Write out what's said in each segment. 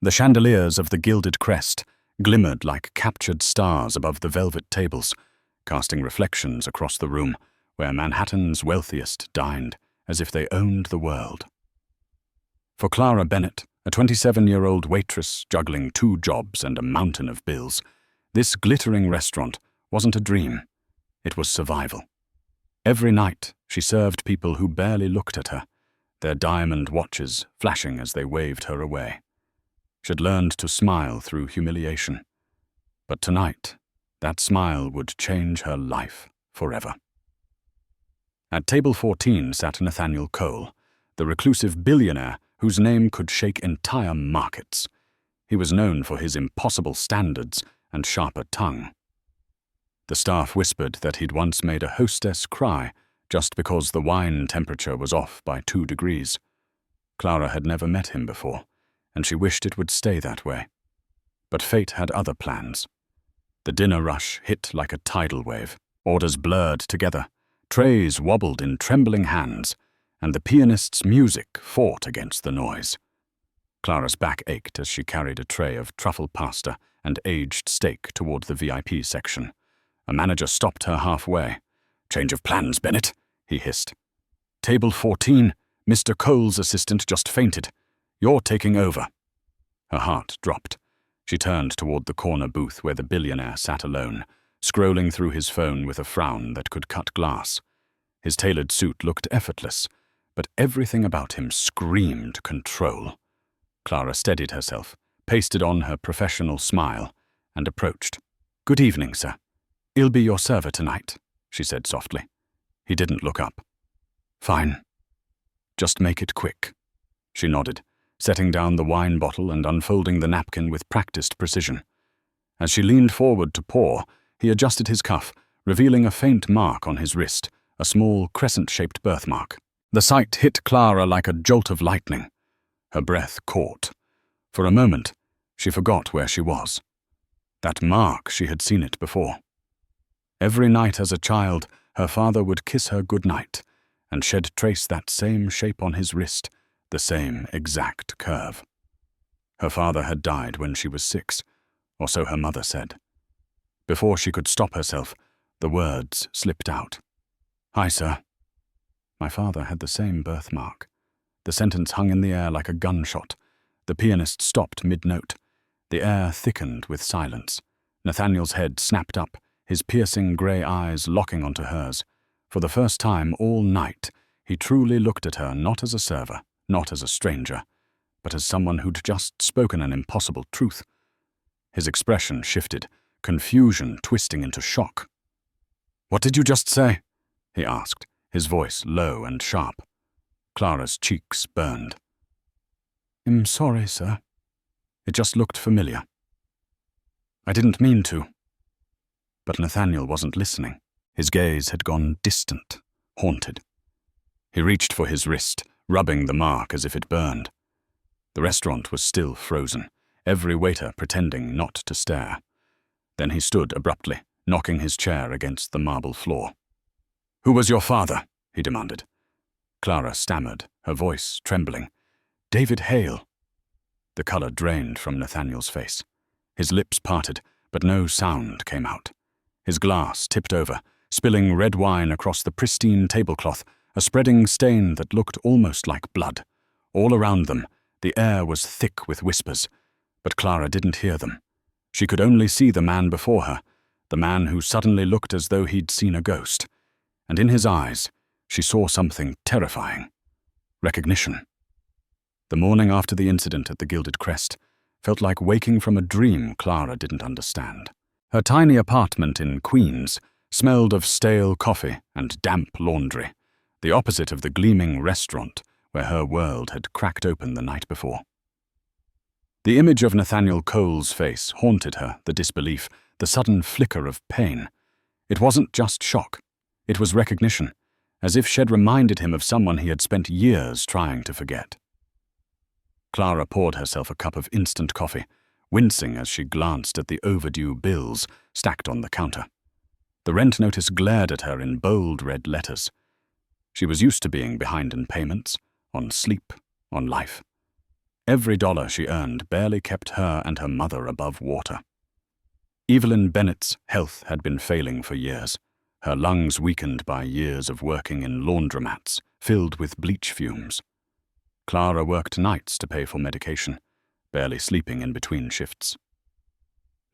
The chandeliers of the Gilded Crest glimmered like captured stars above the velvet tables, casting reflections across the room where Manhattan's wealthiest dined as if they owned the world. For Clara Bennett, a 27-year-old waitress juggling 2 jobs and a mountain of bills, this glittering restaurant wasn't a dream, it was survival. Every night, she served people who barely looked at her, their diamond watches flashing as they waved her away. She'd learned to smile through humiliation. But tonight, that smile would change her life forever. At table 14 sat Nathaniel Cole, the reclusive billionaire whose name could shake entire markets. He was known for his impossible standards and sharper tongue. The staff whispered that he'd once made a hostess cry just because the wine temperature was off by 2 degrees. Clara had never met him before, and she wished it would stay that way. But fate had other plans. The dinner rush hit like a tidal wave. Orders blurred together, trays wobbled in trembling hands, and the pianist's music fought against the noise. Clara's back ached as she carried a tray of truffle pasta and aged steak toward the VIP section. A manager stopped her halfway. "Change of plans, Bennett," he hissed. "Table 14, Mr. Cole's assistant just fainted. You're taking over." Her heart dropped. She turned toward the corner booth where the billionaire sat alone, scrolling through his phone with a frown that could cut glass. His tailored suit looked effortless, but everything about him screamed control. Clara steadied herself, pasted on her professional smile, and approached. "Good evening, sir. I'll be your server tonight," she said softly. He didn't look up. "Fine. Just make it quick." She nodded, setting down the wine bottle and unfolding the napkin with practiced precision. As she leaned forward to pour, he adjusted his cuff, revealing a faint mark on his wrist, a small crescent-shaped birthmark. The sight hit Clara like a jolt of lightning. Her breath caught. For a moment, she forgot where she was. That mark, she had seen it before. Every night as a child, her father would kiss her goodnight, and she'd trace that same shape on his wrist, the same exact curve. Her father had died when she was 6, or so her mother said. Before she could stop herself, the words slipped out. "Hi, sir." My father had the same birthmark. The sentence hung in the air like a gunshot. The pianist stopped mid-note. The air thickened with silence. Nathaniel's head snapped up, his piercing grey eyes locking onto hers. For the first time all night, he truly looked at her not as a server, not as a stranger, but as someone who'd just spoken an impossible truth. His expression shifted, confusion twisting into shock. "What did you just say?" he asked, his voice low and sharp. Clara's cheeks burned. "I'm sorry, sir. It just looked familiar. I didn't mean to." But Nathaniel wasn't listening. His gaze had gone distant, haunted. He reached for his wrist, rubbing the mark as if it burned. The restaurant was still frozen, every waiter pretending not to stare. Then he stood abruptly, knocking his chair against the marble floor. "Who was your father?" he demanded. Clara stammered, her voice trembling. "David Hale." The color drained from Nathaniel's face. His lips parted, but no sound came out. His glass tipped over, spilling red wine across the pristine tablecloth, a spreading stain that looked almost like blood. All around them, the air was thick with whispers, but Clara didn't hear them. She could only see the man before her, the man who suddenly looked as though he'd seen a ghost. And in his eyes, she saw something terrifying. Recognition. The morning after the incident at the Gilded Crest felt like waking from a dream Clara didn't understand. Her tiny apartment in Queens smelled of stale coffee and damp laundry, the opposite of the gleaming restaurant where her world had cracked open the night before. The image of Nathaniel Cole's face haunted her, the disbelief, the sudden flicker of pain. It wasn't just shock. It was recognition, as if she'd reminded him of someone he had spent years trying to forget. Clara poured herself a cup of instant coffee, wincing as she glanced at the overdue bills stacked on the counter. The rent notice glared at her in bold red letters. She was used to being behind in payments, on sleep, on life. Every dollar she earned barely kept her and her mother above water. Evelyn Bennett's health had been failing for years, her lungs weakened by years of working in laundromats filled with bleach fumes. Clara worked nights to pay for medication, barely sleeping in between shifts.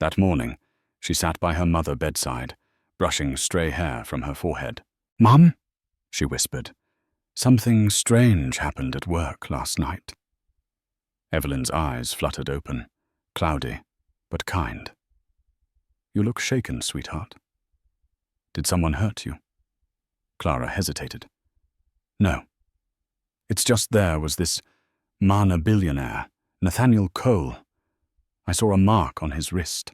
That morning, she sat by her mother's bedside, brushing stray hair from her forehead. "Mum," she whispered, "something strange happened at work last night." Evelyn's eyes fluttered open, cloudy, but kind. "You look shaken, sweetheart. Did someone hurt you?" Clara hesitated. "No. It's just there was this billionaire, Nathaniel Cole. I saw a mark on his wrist.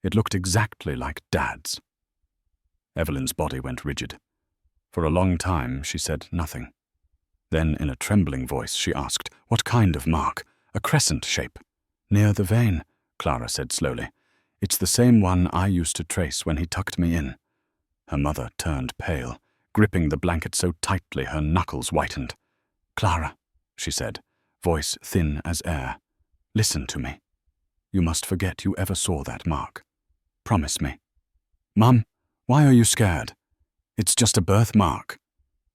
It looked exactly like Dad's." Evelyn's body went rigid. For a long time, she said nothing. Then, in a trembling voice, she asked, "What kind of mark?" "A crescent shape." "Near the vein," Clara said slowly. "It's the same one I used to trace when he tucked me in." Her mother turned pale, gripping the blanket so tightly her knuckles whitened. "Clara," she said, voice thin as air, "listen to me. You must forget you ever saw that mark. Promise me." "Mum, why are you scared?" "It's just a birthmark."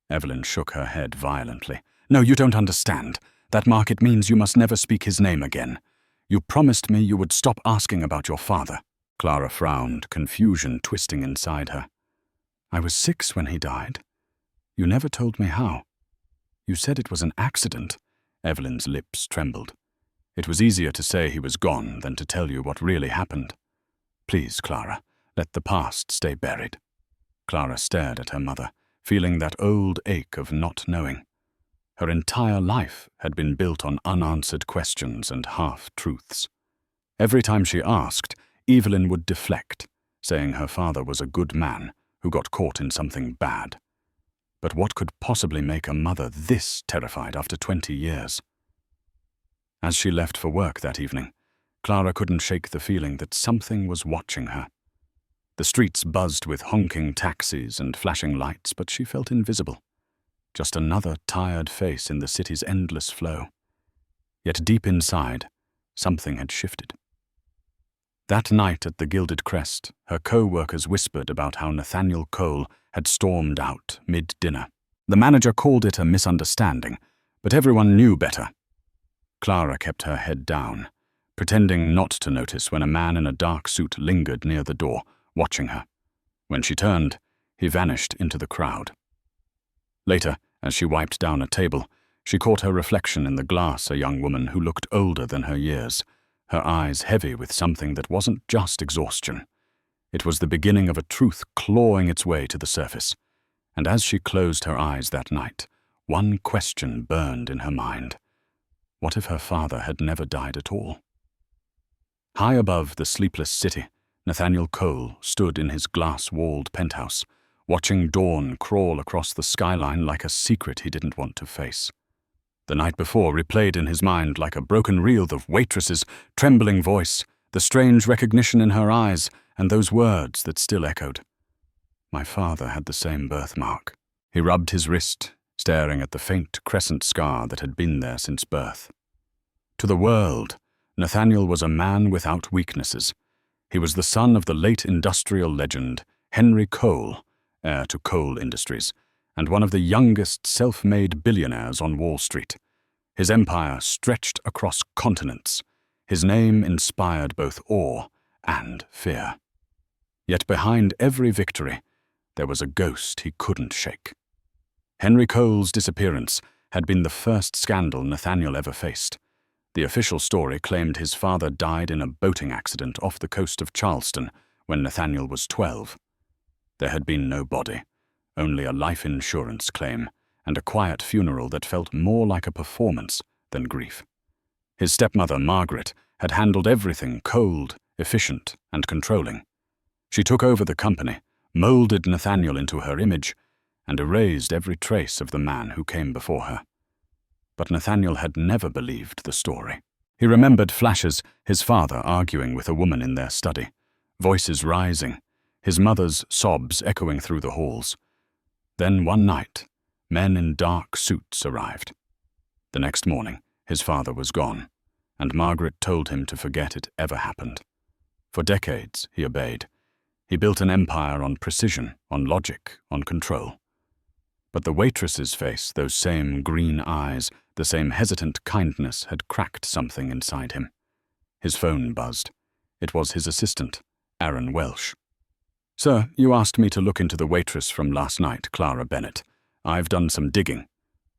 Evelyn shook her head violently. "No, you don't understand. That mark, it means you must never speak his name again. You promised me you would stop asking about your father." Clara frowned, confusion twisting inside her. "I was 6 when he died. You never told me how. You said it was an accident." Evelyn's lips trembled. "It was easier to say he was gone than to tell you what really happened. Please, Clara, let the past stay buried." Clara stared at her mother, feeling that old ache of not knowing. Her entire life had been built on unanswered questions and half-truths. Every time she asked, Evelyn would deflect, saying her father was a good man who got caught in something bad. But what could possibly make a mother this terrified after 20 years? As she left for work that evening, Clara couldn't shake the feeling that something was watching her. The streets buzzed with honking taxis and flashing lights, but she felt invisible. Just another tired face in the city's endless flow. Yet deep inside, something had shifted. That night at the Gilded Crest, her co-workers whispered about how Nathaniel Cole had stormed out mid-dinner. The manager called it a misunderstanding, but everyone knew better. Clara kept her head down, pretending not to notice when a man in a dark suit lingered near the door, watching her. When she turned, he vanished into the crowd. Later, as she wiped down a table, she caught her reflection in the glass, a young woman who looked older than her years, her eyes heavy with something that wasn't just exhaustion. It was the beginning of a truth clawing its way to the surface. And as she closed her eyes that night, one question burned in her mind. What if her father had never died at all? High above the sleepless city, Nathaniel Cole stood in his glass-walled penthouse, watching dawn crawl across the skyline like a secret he didn't want to face. The night before replayed in his mind like a broken reel of Waitress's trembling voice, the strange recognition in her eyes, and those words that still echoed. My father had the same birthmark. He rubbed his wrist, staring at the faint crescent scar that had been there since birth. To the world, Nathaniel was a man without weaknesses. He was the son of the late industrial legend, Henry Cole, heir to coal industries, and one of the youngest self-made billionaires on Wall Street. His empire stretched across continents. His name inspired both awe and fear. Yet behind every victory, there was a ghost he couldn't shake. Henry Cole's disappearance had been the first scandal Nathaniel ever faced. The official story claimed his father died in a boating accident off the coast of Charleston when Nathaniel was 12. There had been no body, only a life insurance claim, and a quiet funeral that felt more like a performance than grief. His stepmother, Margaret, had handled everything cold, efficient, and controlling. She took over the company, molded Nathaniel into her image, and erased every trace of the man who came before her. But Nathaniel had never believed the story. He remembered flashes, his father arguing with a woman in their study, voices rising, his mother's sobs echoing through the halls. Then one night, men in dark suits arrived. The next morning, His father was gone, and Margaret told him to forget it ever happened. For decades, he obeyed. He built an empire on precision, on logic, on control. But the waitress's face, those same green eyes, the same hesitant kindness had cracked something inside him. His phone buzzed. It was his assistant, Aaron Welsh. "Sir, you asked me to look into the waitress from last night, Clara Bennett. I've done some digging."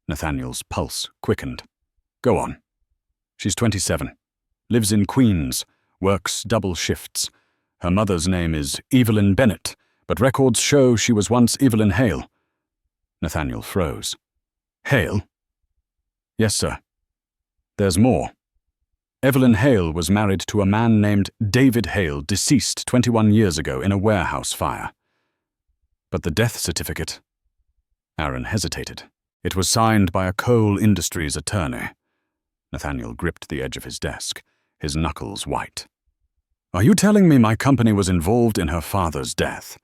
Nathaniel's pulse quickened. "Go on." "She's 27. Lives in Queens. Works double shifts. Her mother's name is Evelyn Bennett, but records show she was once Evelyn Hale." Nathaniel froze. "Hale?" "Yes, sir. There's more. Evelyn Hale was married to a man named David Hale, deceased 21 years ago in a warehouse fire. But the death certificate..." Aaron hesitated. "It was signed by a coal industries attorney." Nathaniel gripped the edge of his desk, his knuckles white. "Are you telling me my company was involved in her father's death?"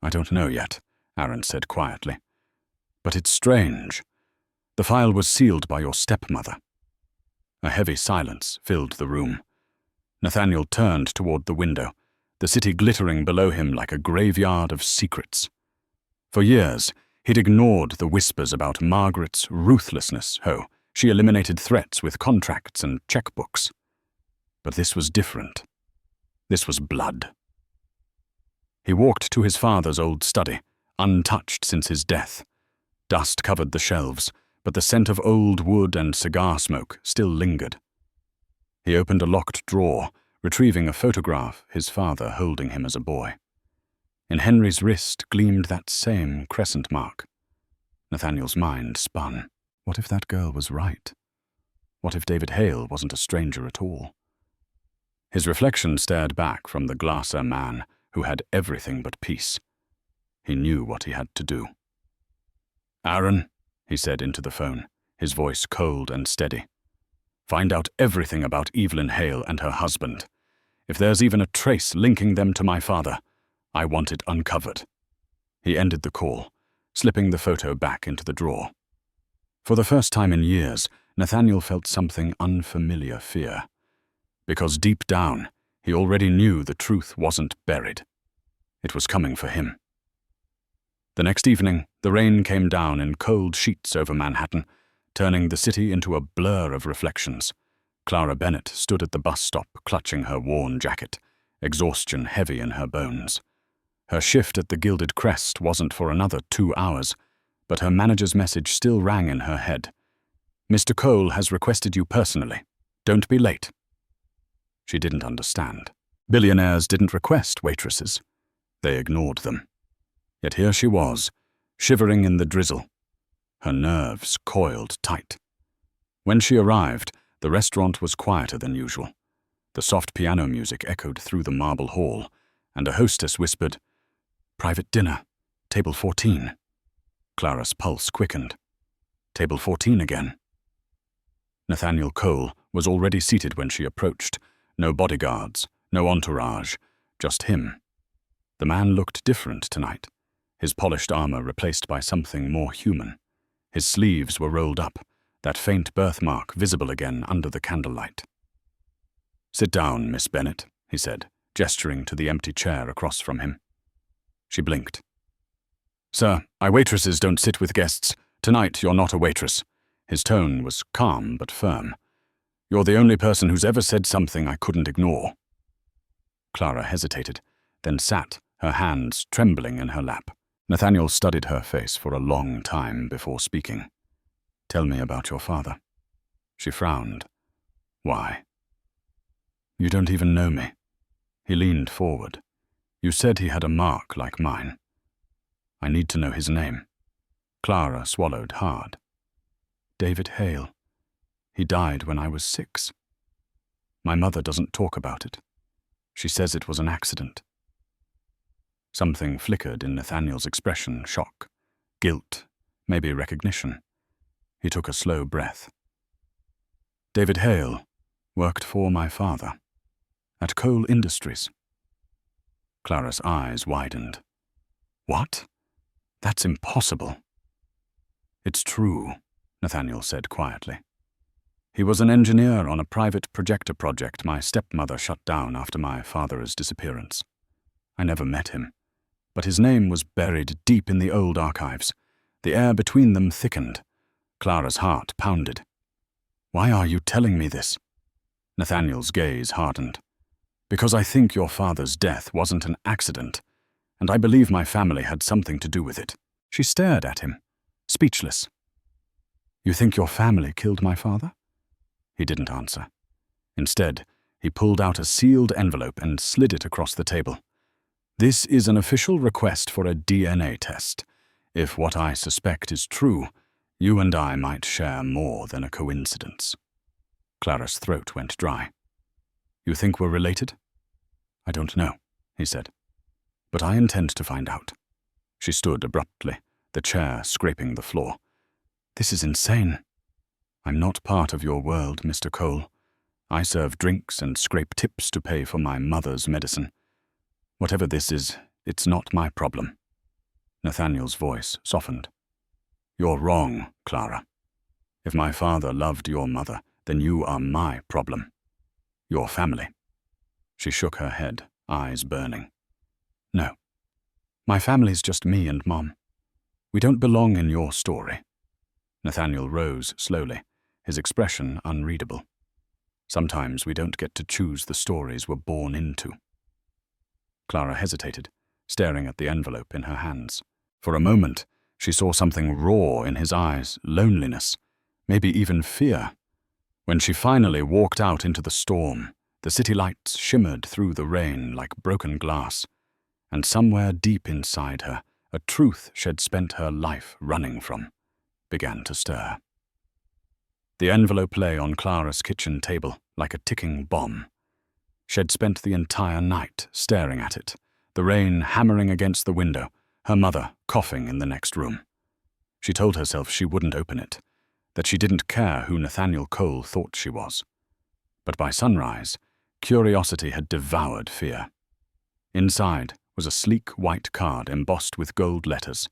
"I don't know yet," Aaron said quietly. "But it's strange. The file was sealed by your stepmother." A heavy silence filled the room. Nathaniel turned toward the window, the city glittering below him like a graveyard of secrets. For years, he'd ignored the whispers about Margaret's ruthlessness. She eliminated threats with contracts and checkbooks. But this was different. This was blood. He walked to his father's old study, untouched since his death. Dust covered the shelves, but the scent of old wood and cigar smoke still lingered. He opened a locked drawer, retrieving a photograph, his father holding him as a boy. In Henry's wrist gleamed that same crescent mark. Nathaniel's mind spun. What if that girl was right? What if David Hale wasn't a stranger at all? His reflection stared back from the Glasser man who had everything but peace. He knew what he had to do. "Aaron," he said into the phone, his voice cold and steady. "Find out everything about Evelyn Hale and her husband. If there's even a trace linking them to my father, I want it uncovered." He ended the call, slipping the photo back into the drawer. For the first time in years, Nathaniel felt something unfamiliar fear. Because deep down, he already knew the truth wasn't buried. It was coming for him. The next evening, the rain came down in cold sheets over Manhattan, turning the city into a blur of reflections. Clara Bennett stood at the bus stop, clutching her worn jacket, exhaustion heavy in her bones. Her shift at the Gilded Crest wasn't for another 2 hours, but her manager's message still rang in her head. "Mr. Cole has requested you personally. Don't be late." She didn't understand. Billionaires didn't request waitresses. They ignored them. Yet here she was, shivering in the drizzle. Her nerves coiled tight. When she arrived, the restaurant was quieter than usual. The soft piano music echoed through the marble hall, and a hostess whispered, "Private dinner, table 14. Clara's pulse quickened. Table 14 again. Nathaniel Cole was already seated when she approached. No bodyguards, no entourage, just him. The man looked different tonight, his polished armor replaced by something more human. His sleeves were rolled up, that faint birthmark visible again under the candlelight. "Sit down, Miss Bennett," he said, gesturing to the empty chair across from him. She blinked. "Sir, waitresses don't sit with guests. Tonight you're not a waitress." His tone was calm but firm. "You're the only person who's ever said something I couldn't ignore." Clara hesitated, then sat, her hands trembling in her lap. Nathaniel studied her face for a long time before speaking. "Tell me about your father." She frowned. "Why?" "You don't even know me." He leaned forward. "You said he had a mark like mine. I need to know his name." Clara swallowed hard. "David Hale. He died when I was 6. My mother doesn't talk about it. She says it was an accident." Something flickered in Nathaniel's expression, shock, guilt, maybe recognition. He took a slow breath. "David Hale worked for my father, at Coal Industries." Clara's eyes widened. "What? That's impossible." "It's true," Nathaniel said quietly. He was an engineer on a private projector project my stepmother shut down after my father's disappearance. I never met him, but his name was buried deep in the old archives. The air between them thickened. Clara's heart pounded. Why are you telling me this? Nathaniel's gaze hardened. Because I think your father's death wasn't an accident, and I believe my family had something to do with it. She stared at him, speechless. You think your family killed my father? He didn't answer. Instead, he pulled out a sealed envelope and slid it across the table. This is an official request for a DNA test. If what I suspect is true, you and I might share more than a coincidence. Clara's throat went dry. You think we're related? I don't know, he said. But I intend to find out. She stood abruptly, the chair scraping the floor. This is insane. I'm not part of your world, Mr. Cole. I serve drinks and scrape tips to pay for my mother's medicine. Whatever this is, it's not my problem. Nathaniel's voice softened. You're wrong, Clara. If my father loved your mother, then you are my problem. Your family. She shook her head, eyes burning. No. My family's just me and Mom. We don't belong in your story. Nathaniel rose slowly, his expression unreadable. Sometimes we don't get to choose the stories we're born into. Clara hesitated, staring at the envelope in her hands. For a moment, she saw something raw in his eyes, loneliness, maybe even fear. When she finally walked out into the storm, the city lights shimmered through the rain like broken glass, and somewhere deep inside her, a truth she'd spent her life running from began to stir. The envelope lay on Clara's kitchen table like a ticking bomb. She'd spent the entire night staring at it, the rain hammering against the window, her mother coughing in the next room. She told herself she wouldn't open it, that she didn't care who Nathaniel Cole thought she was. But by sunrise, curiosity had devoured fear. Inside was a sleek white card embossed with gold letters.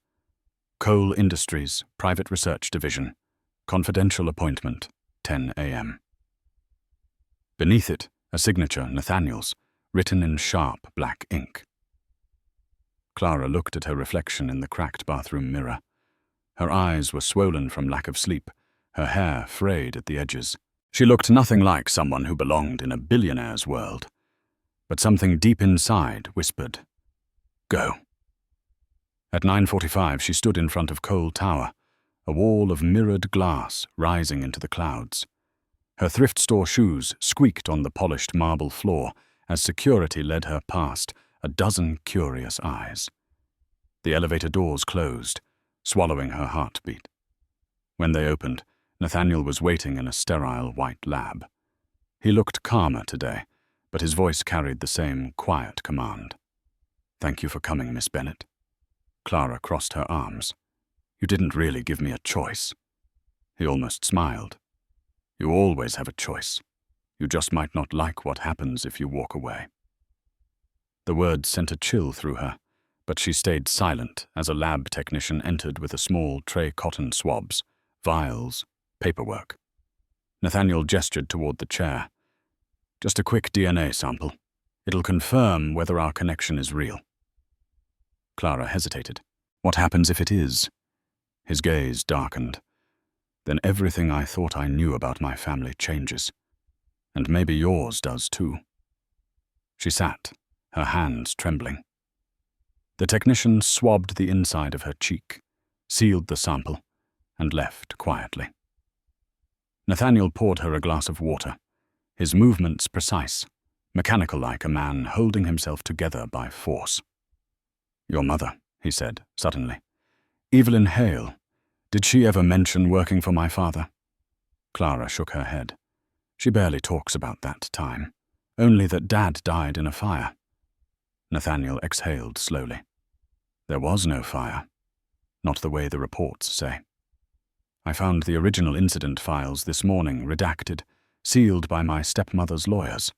Cole Industries, Private Research Division. Confidential appointment, 10 a.m. Beneath it, a signature, Nathaniel's, written in sharp black ink. Clara looked at her reflection in the cracked bathroom mirror. Her eyes were swollen from lack of sleep, her hair frayed at the edges. She looked nothing like someone who belonged in a billionaire's world. But something deep inside whispered, "Go." At 9:45, she stood in front of Cole Tower, a wall of mirrored glass rising into the clouds. Her thrift store shoes squeaked on the polished marble floor as security led her past a dozen curious eyes. The elevator doors closed, swallowing her heartbeat. When they opened, Nathaniel was waiting in a sterile white lab. He looked calmer today, but his voice carried the same quiet command. "Thank you for coming, Miss Bennett." Clara crossed her arms. "You didn't really give me a choice." He almost smiled. "You always have a choice. You just might not like what happens if you walk away." The words sent a chill through her, but she stayed silent as a lab technician entered with a small tray cotton swabs, vials, paperwork. Nathaniel gestured toward the chair. "Just a quick DNA sample. It'll confirm whether our connection is real." Clara hesitated. "What happens if it is?" His gaze darkened. "Then everything I thought I knew about my family changes. And maybe yours does too." She sat, her hands trembling. The technician swabbed the inside of her cheek, sealed the sample, and left quietly. Nathaniel poured her a glass of water, his movements precise, mechanical like a man holding himself together by force. "Your mother," he said suddenly. "Evelyn Hale. Did she ever mention working for my father?" Clara shook her head. "She barely talks about that time, only that Dad died in a fire." Nathaniel exhaled slowly. "There was no fire. Not the way the reports say. I found the original incident files this morning redacted, sealed by my stepmother's lawyers.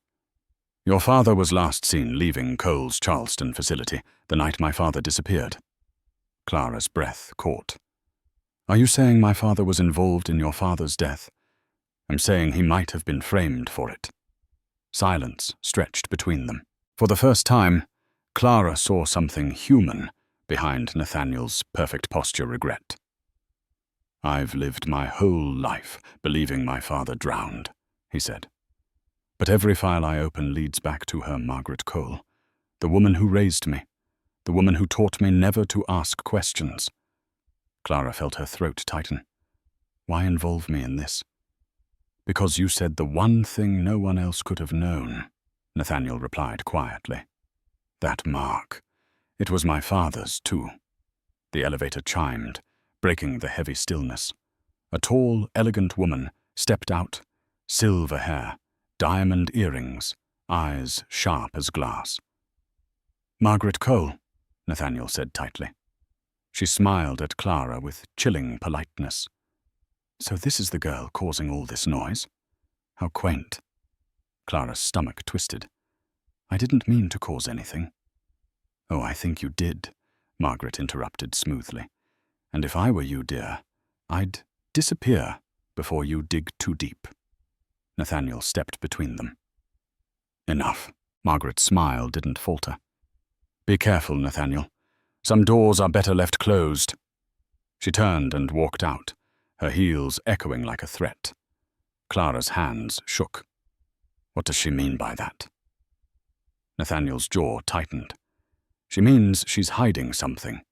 Your father was last seen leaving Cole's Charleston facility the night my father disappeared." Clara's breath caught. "Are you saying my father was involved in your father's death? I'm saying he might have been framed for it." Silence stretched between them. For the first time, Clara saw something human behind Nathaniel's perfect posture regret. "I've lived my whole life believing my father drowned," he said. "But every file I open leads back to her Margaret Cole, the woman who raised me, the woman who taught me never to ask questions." Clara felt her throat tighten. "Why involve me in this?" "Because you said the one thing no one else could have known," Nathaniel replied quietly. "That mark. It was my father's, too." The elevator chimed, breaking the heavy stillness. A tall, elegant woman stepped out, silver hair, diamond earrings, eyes sharp as glass. "Margaret Cole," Nathaniel said tightly. She smiled at Clara with chilling politeness. "So this is the girl causing all this noise? How quaint." Clara's stomach twisted. "I didn't mean to cause anything." "Oh, I think you did," Margaret interrupted smoothly. "And if I were you, dear, I'd disappear before you dig too deep." Nathaniel stepped between them. "Enough." Margaret's smile didn't falter. "Be careful, Nathaniel. Some doors are better left closed." She turned and walked out, her heels echoing like a threat. Clara's hands shook. What does she mean by that? Nathaniel's jaw tightened. "She means she's hiding something.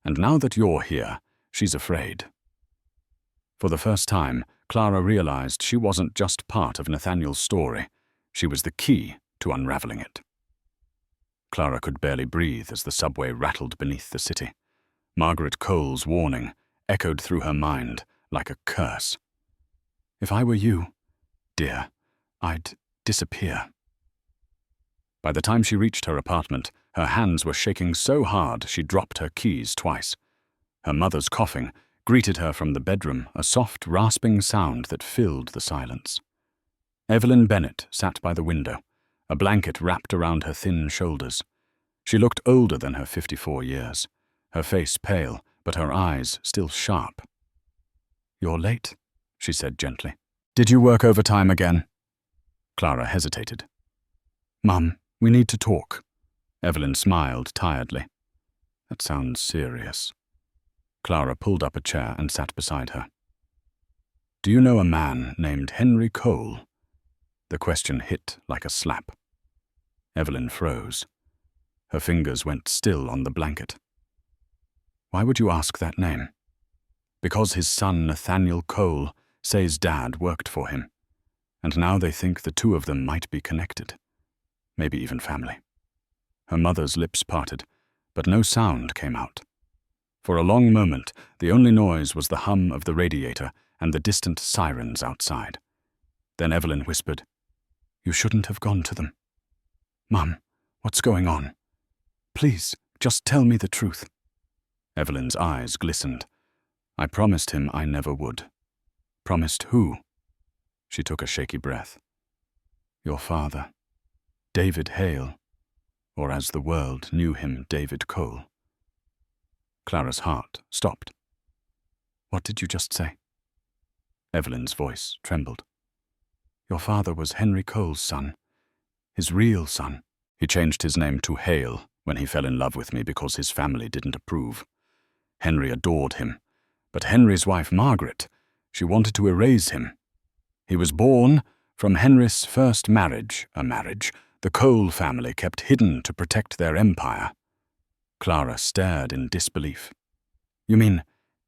And now that you're here, she's afraid." For the first time, Clara realized she wasn't just part of Nathaniel's story. She was the key to unraveling it. Clara could barely breathe as the subway rattled beneath the city. Margaret Cole's warning echoed through her mind like a curse. "If I were you, dear, I'd disappear." By the time she reached her apartment, her hands were shaking so hard she dropped her keys twice. Her mother's coughing greeted her from the bedroom, a soft, rasping sound that filled the silence. Evelyn Bennett sat by the window, a blanket wrapped around her thin shoulders. She looked older than her 54 years, her face pale, but her eyes still sharp. "You're late," she said gently. "Did you work overtime again?" Clara hesitated. "Mum, we need to talk." Evelyn smiled tiredly. "That sounds serious." Clara pulled up a chair and sat beside her. "Do you know a man named Henry Cole?" The question hit like a slap. Evelyn froze. Her fingers went still on the blanket. "Why would you ask that name?" "Because his son Nathaniel Cole says Dad worked for him, and now they think the two of them might be connected, maybe even family." Her mother's lips parted, but no sound came out. For a long moment, the only noise was the hum of the radiator and the distant sirens outside. Then Evelyn whispered, "You shouldn't have gone to them." "Mum, what's going on? Please, just tell me the truth." Evelyn's eyes glistened. "I promised him I never would." "Promised who?" She took a shaky breath. "Your father, David Hale, or as the world knew him, David Cole." Clara's heart stopped. "What did you just say?" Evelyn's voice trembled. "Your father was Henry Cole's son, his real son." "He changed his name to Hale when he fell in love with me because his family didn't approve. Henry adored him, but Henry's wife Margaret, she wanted to erase him. He was born from Henry's first marriage, a marriage the Cole family kept hidden to protect their empire." Clara stared in disbelief. "You mean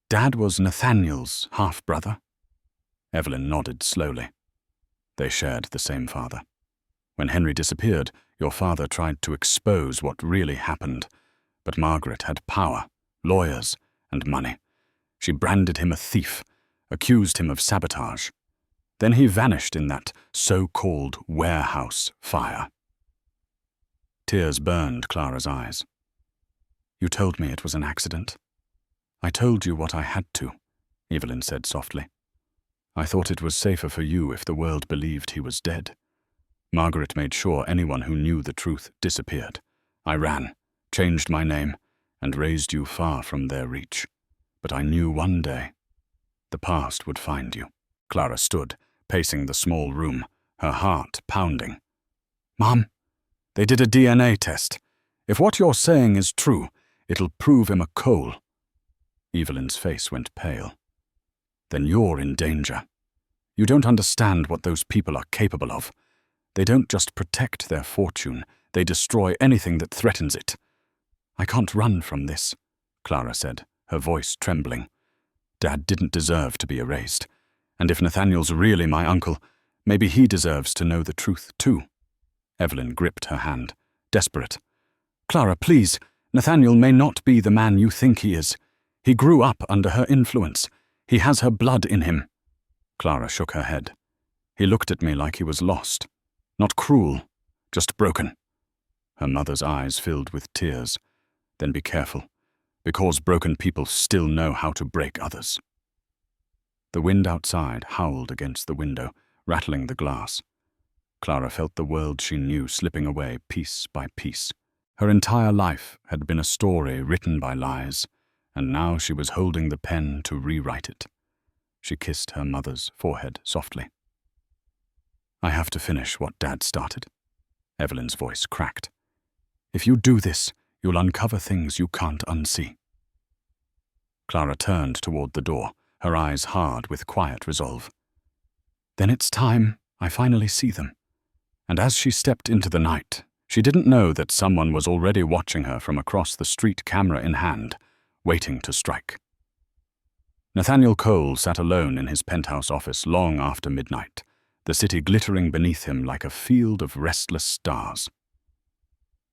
Dad was Nathaniel's half-brother?" Evelyn nodded slowly. "They shared the same father. When Henry disappeared, your father tried to expose what really happened, but Margaret had power, lawyers, and money. She branded him a thief, accused him of sabotage. Then he vanished in that so-called warehouse fire." Tears burned Clara's eyes. "You told me it was an accident." "I told you what I had to," Evelyn said softly. "I thought it was safer for you if the world believed he was dead. Margaret made sure anyone who knew the truth disappeared. I ran, changed my name, and raised you far from their reach. But I knew one day the past would find you." Clara stood, pacing the small room, her heart pounding. "Mom, they did a DNA test. If what you're saying is true, it'll prove him a Cole." Evelyn's face went pale. "Then you're in danger. You don't understand what those people are capable of. They don't just protect their fortune, they destroy anything that threatens it." "I can't run from this," Clara said, her voice trembling. Dad didn't deserve to be erased. And if Nathaniel's really my uncle, maybe he deserves to know the truth too. Evelyn gripped her hand, desperate. "Clara, please, Nathaniel may not be the man you think he is. He grew up under her influence. He has her blood in him." Clara shook her head. "He looked at me like he was lost. Not cruel, just broken." Her mother's eyes filled with tears. "Then be careful, because broken people still know how to break others." The wind outside howled against the window, rattling the glass. Clara felt the world she knew slipping away piece by piece. Her entire life had been a story written by lies, and now she was holding the pen to rewrite it. She kissed her mother's forehead softly. "I have to finish what Dad started." Evelyn's voice cracked. "If you do this, you'll uncover things you can't unsee." Clara turned toward the door, her eyes hard with quiet resolve. "Then it's time I finally see them." And as she stepped into the night, she didn't know that someone was already watching her from across the street, camera in hand, waiting to strike. Nathaniel Cole sat alone in his penthouse office long after midnight, the city glittering beneath him like a field of restless stars.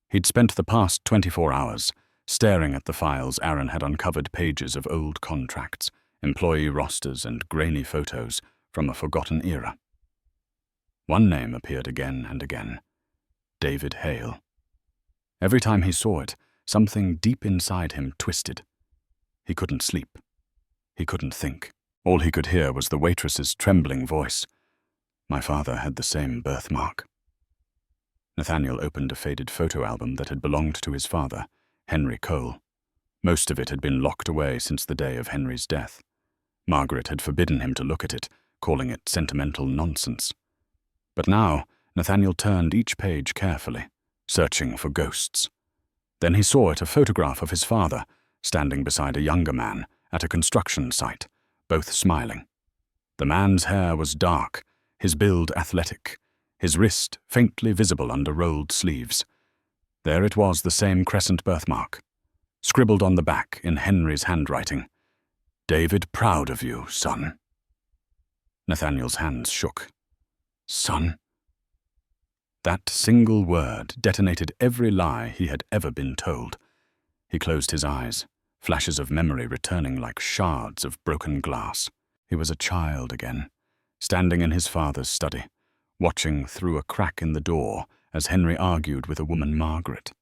He'd spent the past 24 hours staring at the files Aaron had uncovered, pages of old contracts, employee rosters, and grainy photos from a forgotten era. One name appeared again and again: David Hale. Every time he saw it, something deep inside him twisted. He couldn't sleep. He couldn't think. All he could hear was the waitress's trembling voice. "My father had the same birthmark." Nathaniel opened a faded photo album that had belonged to his father, Henry Cole. Most of it had been locked away since the day of Henry's death. Margaret had forbidden him to look at it, calling it sentimental nonsense. But now, Nathaniel turned each page carefully, searching for ghosts. Then he saw it, a photograph of his father, standing beside a younger man at a construction site, both smiling. The man's hair was dark, his build athletic, his wrist faintly visible under rolled sleeves. There it was, the same crescent birthmark, scribbled on the back in Henry's handwriting. "David, proud of you, son." Nathaniel's hands shook. "Son?" That single word detonated every lie he had ever been told. He closed his eyes, flashes of memory returning like shards of broken glass. He was a child again, standing in his father's study, watching through a crack in the door as Henry argued with a woman, Margaret.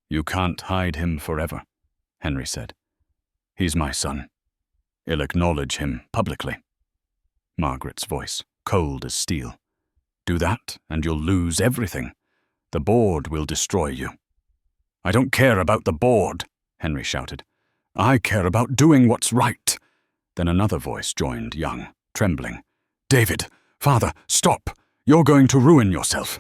"You can't hide him forever," Henry said. "He's my son. I'll acknowledge him publicly." Margaret's voice, cold as steel. "Do that, and you'll lose everything. The board will destroy you." "I don't care about the board," Henry shouted. "I care about doing what's right." Then another voice joined, young, trembling. "David, father, stop! You're going to ruin yourself."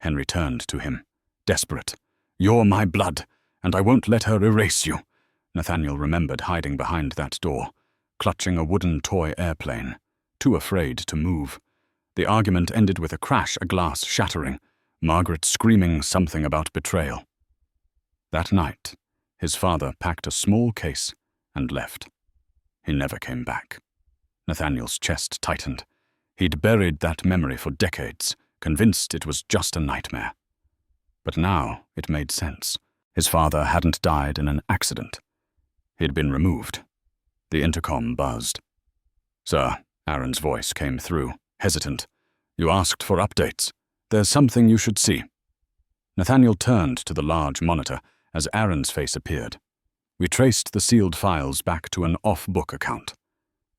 Henry turned to him, desperate. "You're my blood, and I won't let her erase you." Nathaniel remembered hiding behind that door, clutching a wooden toy airplane, too afraid to move. The argument ended with a crash, a glass shattering, Margaret screaming something about betrayal. That night, his father packed a small case and left. He never came back. Nathaniel's chest tightened. He'd buried that memory for decades, convinced it was just a nightmare. But now it made sense. His father hadn't died in an accident. He'd been removed. The intercom buzzed. "Sir," Aaron's voice came through, hesitant. "You asked for updates. There's something you should see." Nathaniel turned to the large monitor as Aaron's face appeared. "We traced the sealed files back to an off-book account.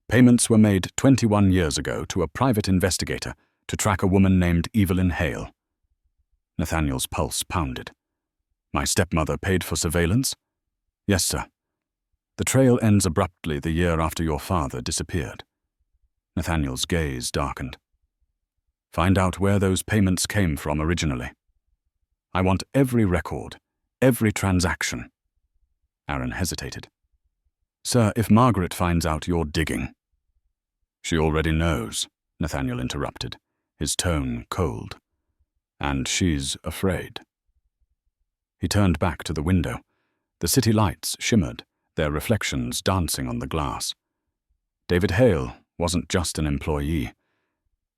Payments were made 21 years ago to a private investigator to track a woman named Evelyn Hale." Nathaniel's pulse pounded. "My stepmother paid for surveillance?" "Yes, sir. The trail ends abruptly the year after your father disappeared." Nathaniel's gaze darkened. Find out where those payments came from originally. I want every record, every transaction. Aaron hesitated. Sir, if Margaret finds out you're digging. She already knows, Nathaniel interrupted, his tone cold. And she's afraid. He turned back to the window. The city lights shimmered, their reflections dancing on the glass. David Hale wasn't just an employee.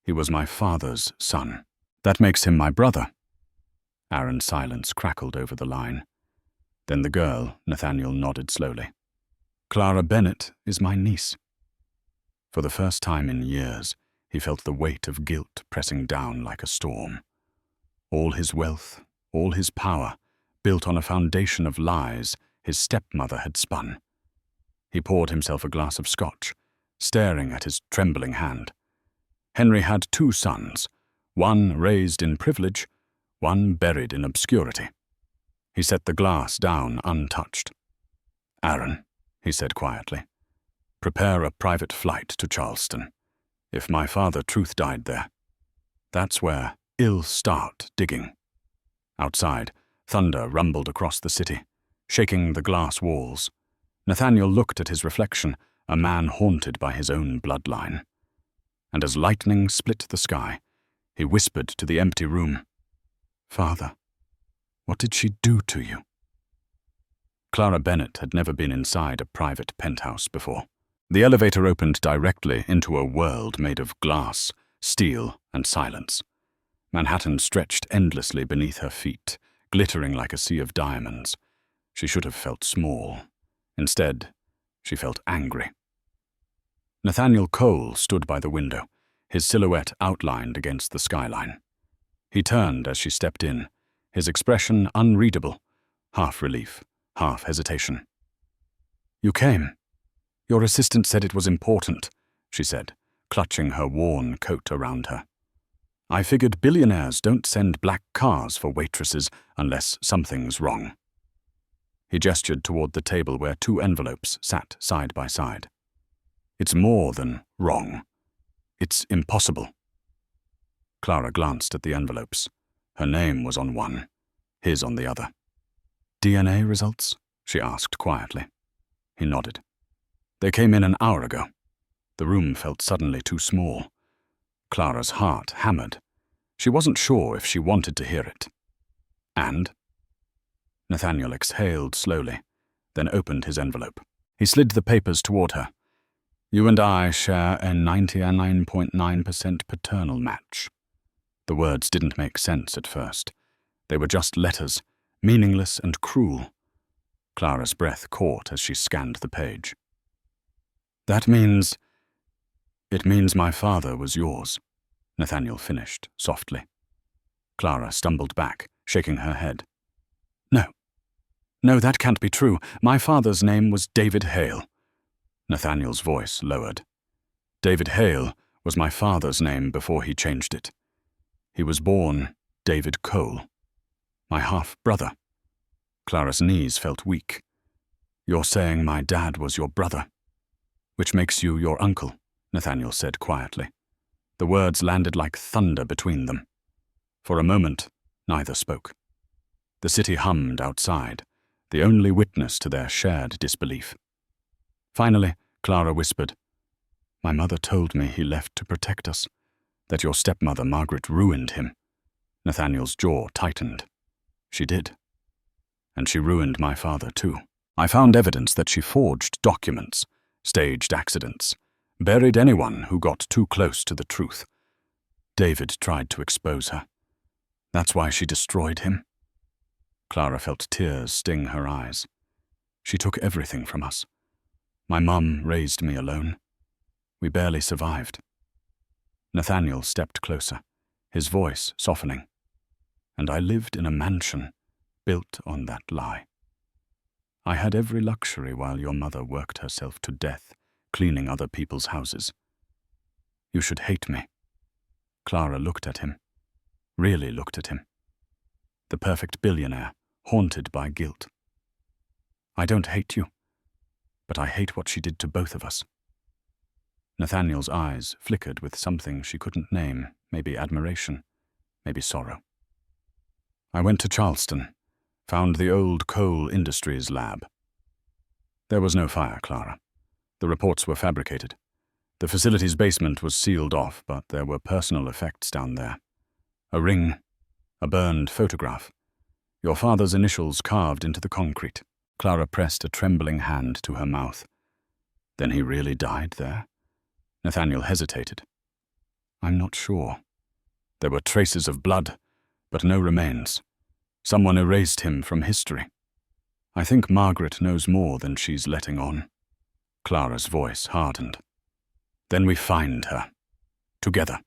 He was my father's son. That makes him my brother. Aaron's silence crackled over the line. Then the girl, Nathaniel nodded slowly. Clara Bennett is my niece. For the first time in years, he felt the weight of guilt pressing down like a storm. All his wealth, all his power, built on a foundation of lies his stepmother had spun. He poured himself a glass of scotch, staring at his trembling hand. Henry had 2 sons, one raised in privilege, one buried in obscurity. He set the glass down untouched. Aaron, he said quietly, prepare a private flight to Charleston. If my father truth died there, that's where he'll start digging. Outside, thunder rumbled across the city, shaking the glass walls. Nathaniel looked at his reflection, a man haunted by his own bloodline. And as lightning split the sky, he whispered to the empty room, Father, what did she do to you? Clara Bennett had never been inside a private penthouse before. The elevator opened directly into a world made of glass, steel, and silence. Manhattan stretched endlessly beneath her feet, glittering like a sea of diamonds. She should have felt small. Instead, she felt angry. Nathaniel Cole stood by the window, his silhouette outlined against the skyline. He turned as she stepped in, his expression unreadable, half relief, half hesitation. You came. Your assistant said it was important, she said, clutching her worn coat around her. I figured billionaires don't send black cars for waitresses unless something's wrong. He gestured toward the table where 2 envelopes sat side by side. It's more than wrong. It's impossible. Clara glanced at the envelopes. Her name was on one, his on the other. DNA results? She asked quietly. He nodded. They came in an hour ago. The room felt suddenly too small. Clara's heart hammered. She wasn't sure if she wanted to hear it. And? Nathaniel exhaled slowly, then opened his envelope. He slid the papers toward her. You and I share a 99.9% paternal match. The words didn't make sense at first. They were just letters, meaningless and cruel. Clara's breath caught as she scanned the page. That means... It means my father was yours, Nathaniel finished softly. Clara stumbled back, shaking her head. No, that can't be true. My father's name was David Hale. Nathaniel's voice lowered. David Hale was my father's name before he changed it. He was born David Cole, my half-brother. Clara's knees felt weak. You're saying my dad was your brother, which makes you your uncle, Nathaniel said quietly. The words landed like thunder between them. For a moment, neither spoke. The city hummed outside, the only witness to their shared disbelief. Finally, Clara whispered, My mother told me he left to protect us, that your stepmother Margaret ruined him. Nathaniel's jaw tightened. She did. And she ruined my father too. I found evidence that she forged documents, staged accidents, buried anyone who got too close to the truth. David tried to expose her. That's why she destroyed him. Clara felt tears sting her eyes. She took everything from us. My mum raised me alone. We barely survived. Nathaniel stepped closer, his voice softening. And I lived in a mansion built on that lie. I had every luxury while your mother worked herself to death, cleaning other people's houses. You should hate me. Clara looked at him, really looked at him. The perfect billionaire, haunted by guilt. I don't hate you, but I hate what she did to both of us. Nathaniel's eyes flickered with something she couldn't name, maybe admiration, maybe sorrow. I went to Charleston, found the old coal industries lab. There was no fire, Clara. The reports were fabricated. The facility's basement was sealed off, but there were personal effects down there. A ring, a burned photograph, your father's initials carved into the concrete. Clara pressed a trembling hand to her mouth. Then he really died there? Nathaniel hesitated. I'm not sure. There were traces of blood, but no remains. Someone erased him from history. I think Margaret knows more than she's letting on. Clara's voice hardened. Then we find her. Together.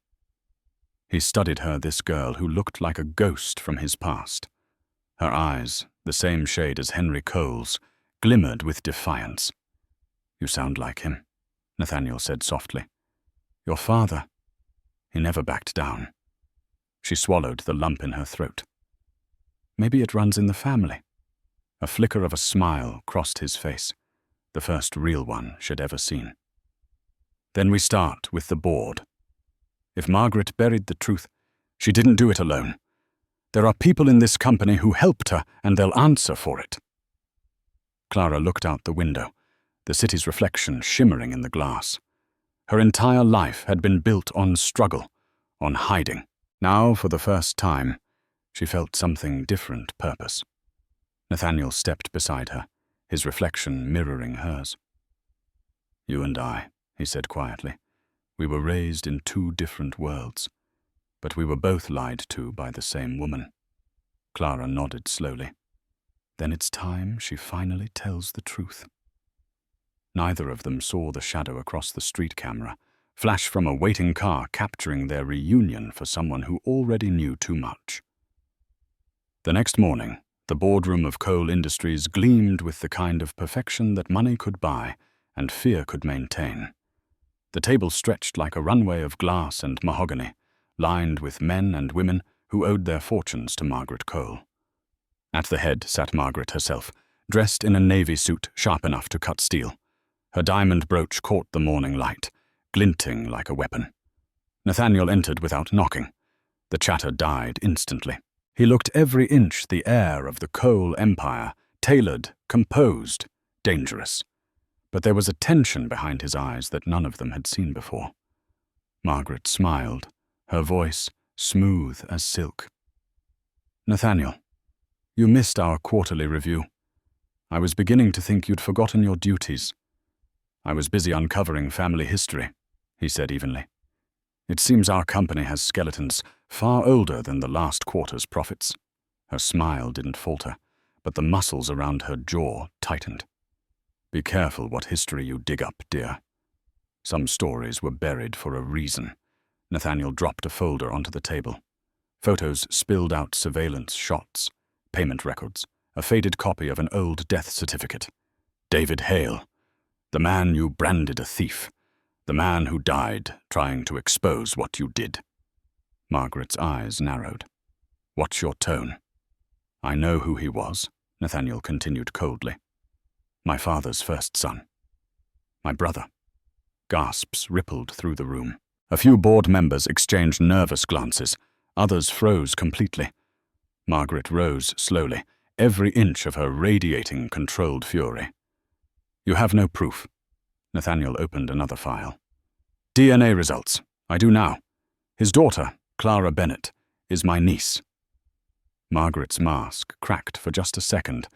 He studied her, this girl who looked like a ghost from his past. Her eyes, the same shade as Henry Cole's, glimmered with defiance. You sound like him, Nathaniel said softly. Your father. He never backed down. She swallowed the lump in her throat. Maybe it runs in the family. A flicker of a smile crossed his face, the first real one she'd ever seen. Then we start with the board. If Margaret buried the truth, she didn't do it alone. There are people in this company who helped her, and they'll answer for it. Clara looked out the window, the city's reflection shimmering in the glass. Her entire life had been built on struggle, on hiding. Now, for the first time, she felt something different purpose. Nathaniel stepped beside her, his reflection mirroring hers. You and I, he said quietly, we were raised in two different worlds, but we were both lied to by the same woman. Clara nodded slowly. Then it's time she finally tells the truth. Neither of them saw the shadow across the street camera flash from a waiting car capturing their reunion for someone who already knew too much. The next morning, the boardroom of Coal Industries gleamed with the kind of perfection that money could buy and fear could maintain. The table stretched like a runway of glass and mahogany, lined with men and women who owed their fortunes to Margaret Cole. At the head sat Margaret herself, dressed in a navy suit sharp enough to cut steel. Her diamond brooch caught the morning light, glinting like a weapon. Nathaniel entered without knocking. The chatter died instantly. He looked every inch the heir of the Cole empire, tailored, composed, dangerous. But there was a tension behind his eyes that none of them had seen before. Margaret smiled, her voice smooth as silk. Nathaniel, you missed our quarterly review. I was beginning to think you'd forgotten your duties. I was busy uncovering family history, he said evenly. It seems our company has skeletons far older than the last quarter's profits. Her smile didn't falter, but the muscles around her jaw tightened. Be careful what history you dig up, dear. Some stories were buried for a reason. Nathaniel dropped a folder onto the table. Photos spilled out surveillance shots, payment records, a faded copy of an old death certificate. David Hale, the man you branded a thief, the man who died trying to expose what you did. Margaret's eyes narrowed. What's your tone? I know who he was, Nathaniel continued coldly. My father's first son. My brother. Gasps rippled through the room. A few board members exchanged nervous glances. Others froze completely. Margaret rose slowly, every inch of her radiating controlled fury. You have no proof. Nathaniel opened another file. DNA results. I do now. His daughter, Clara Bennett, is my niece. Margaret's mask cracked for just a second,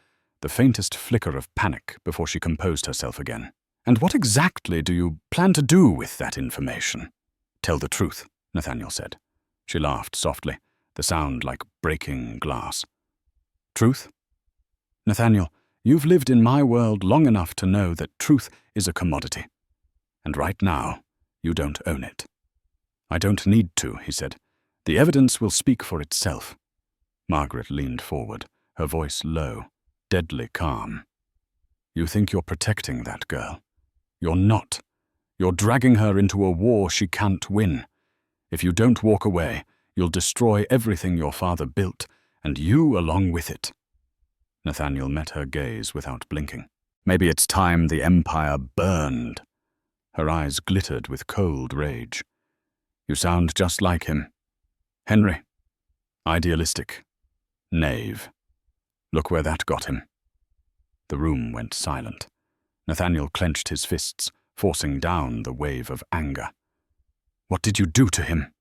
the faintest flicker of panic before she composed herself again. And what exactly do you plan to do with that information? Tell the truth, Nathaniel said. She laughed softly, the sound like breaking glass. Truth? Nathaniel, you've lived in my world long enough to know that truth is a commodity. And right now, you don't own it. I don't need to, he said. The evidence will speak for itself. Margaret leaned forward, her voice low, deadly calm. You think you're protecting that girl? You're not. You're dragging her into a war she can't win. If you don't walk away, you'll destroy everything your father built, and you along with it. Nathaniel met her gaze without blinking. Maybe it's time the empire burned. Her eyes glittered with cold rage. You sound just like him, Henry. Idealistic. Knave. Look where that got him. The room went silent. Nathaniel clenched his fists, forcing down the wave of anger. What did you do to him?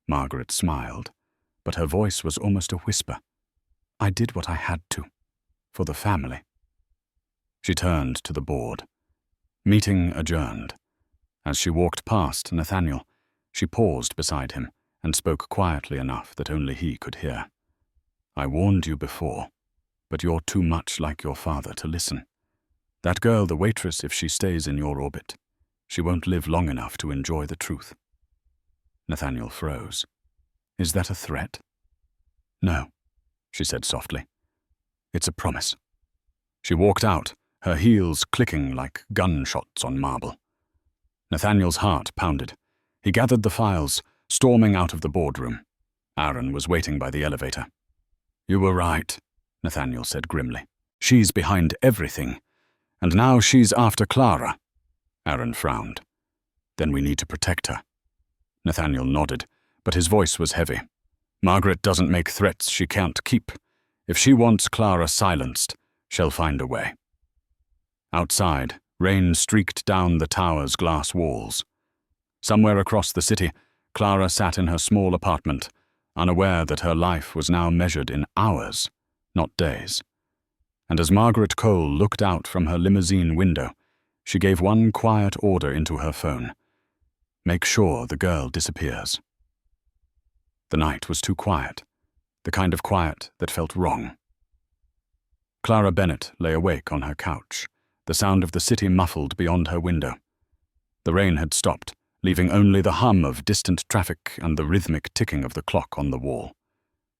Margaret smiled, but her voice was almost a whisper. I did what I had to, for the family. She turned to the board. Meeting adjourned. As she walked past Nathaniel, she paused beside him and spoke quietly enough that only he could hear. I warned you before, but you're too much like your father to listen. That girl, the waitress, if she stays in your orbit, she won't live long enough to enjoy the truth. Nathaniel froze. Is that a threat? No, she said softly. It's a promise. She walked out, her heels clicking like gunshots on marble. Nathaniel's heart pounded. He gathered the files, storming out of the boardroom. Aaron was waiting by the elevator. You were right, Nathaniel said grimly. She's behind everything. And now she's after Clara. Aaron frowned. Then we need to protect her. Nathaniel nodded, but his voice was heavy. Margaret doesn't make threats she can't keep. If she wants Clara silenced, she'll find a way. Outside, rain streaked down the tower's glass walls. Somewhere across the city, Clara sat in her small apartment, unaware that her life was now measured in hours, not days. And as Margaret Cole looked out from her limousine window, she gave one quiet order into her phone. Make sure the girl disappears. The night was too quiet, the kind of quiet that felt wrong. Clara Bennett lay awake on her couch, the sound of the city muffled beyond her window. The rain had stopped, leaving only the hum of distant traffic and the rhythmic ticking of the clock on the wall.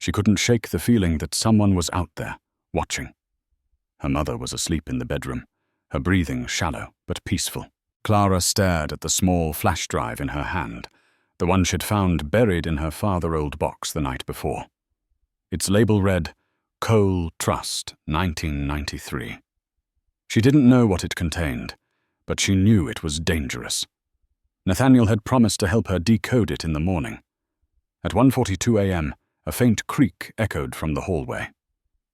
She couldn't shake the feeling that someone was out there, watching. Her mother was asleep in the bedroom, her breathing shallow but peaceful. Clara stared at the small flash drive in her hand, the one she'd found buried in her father-old box the night before. Its label read, Cole Trust, 1993. She didn't know what it contained, but she knew it was dangerous. Nathaniel had promised to help her decode it in the morning. At 1:42 a.m., a faint creak echoed from the hallway.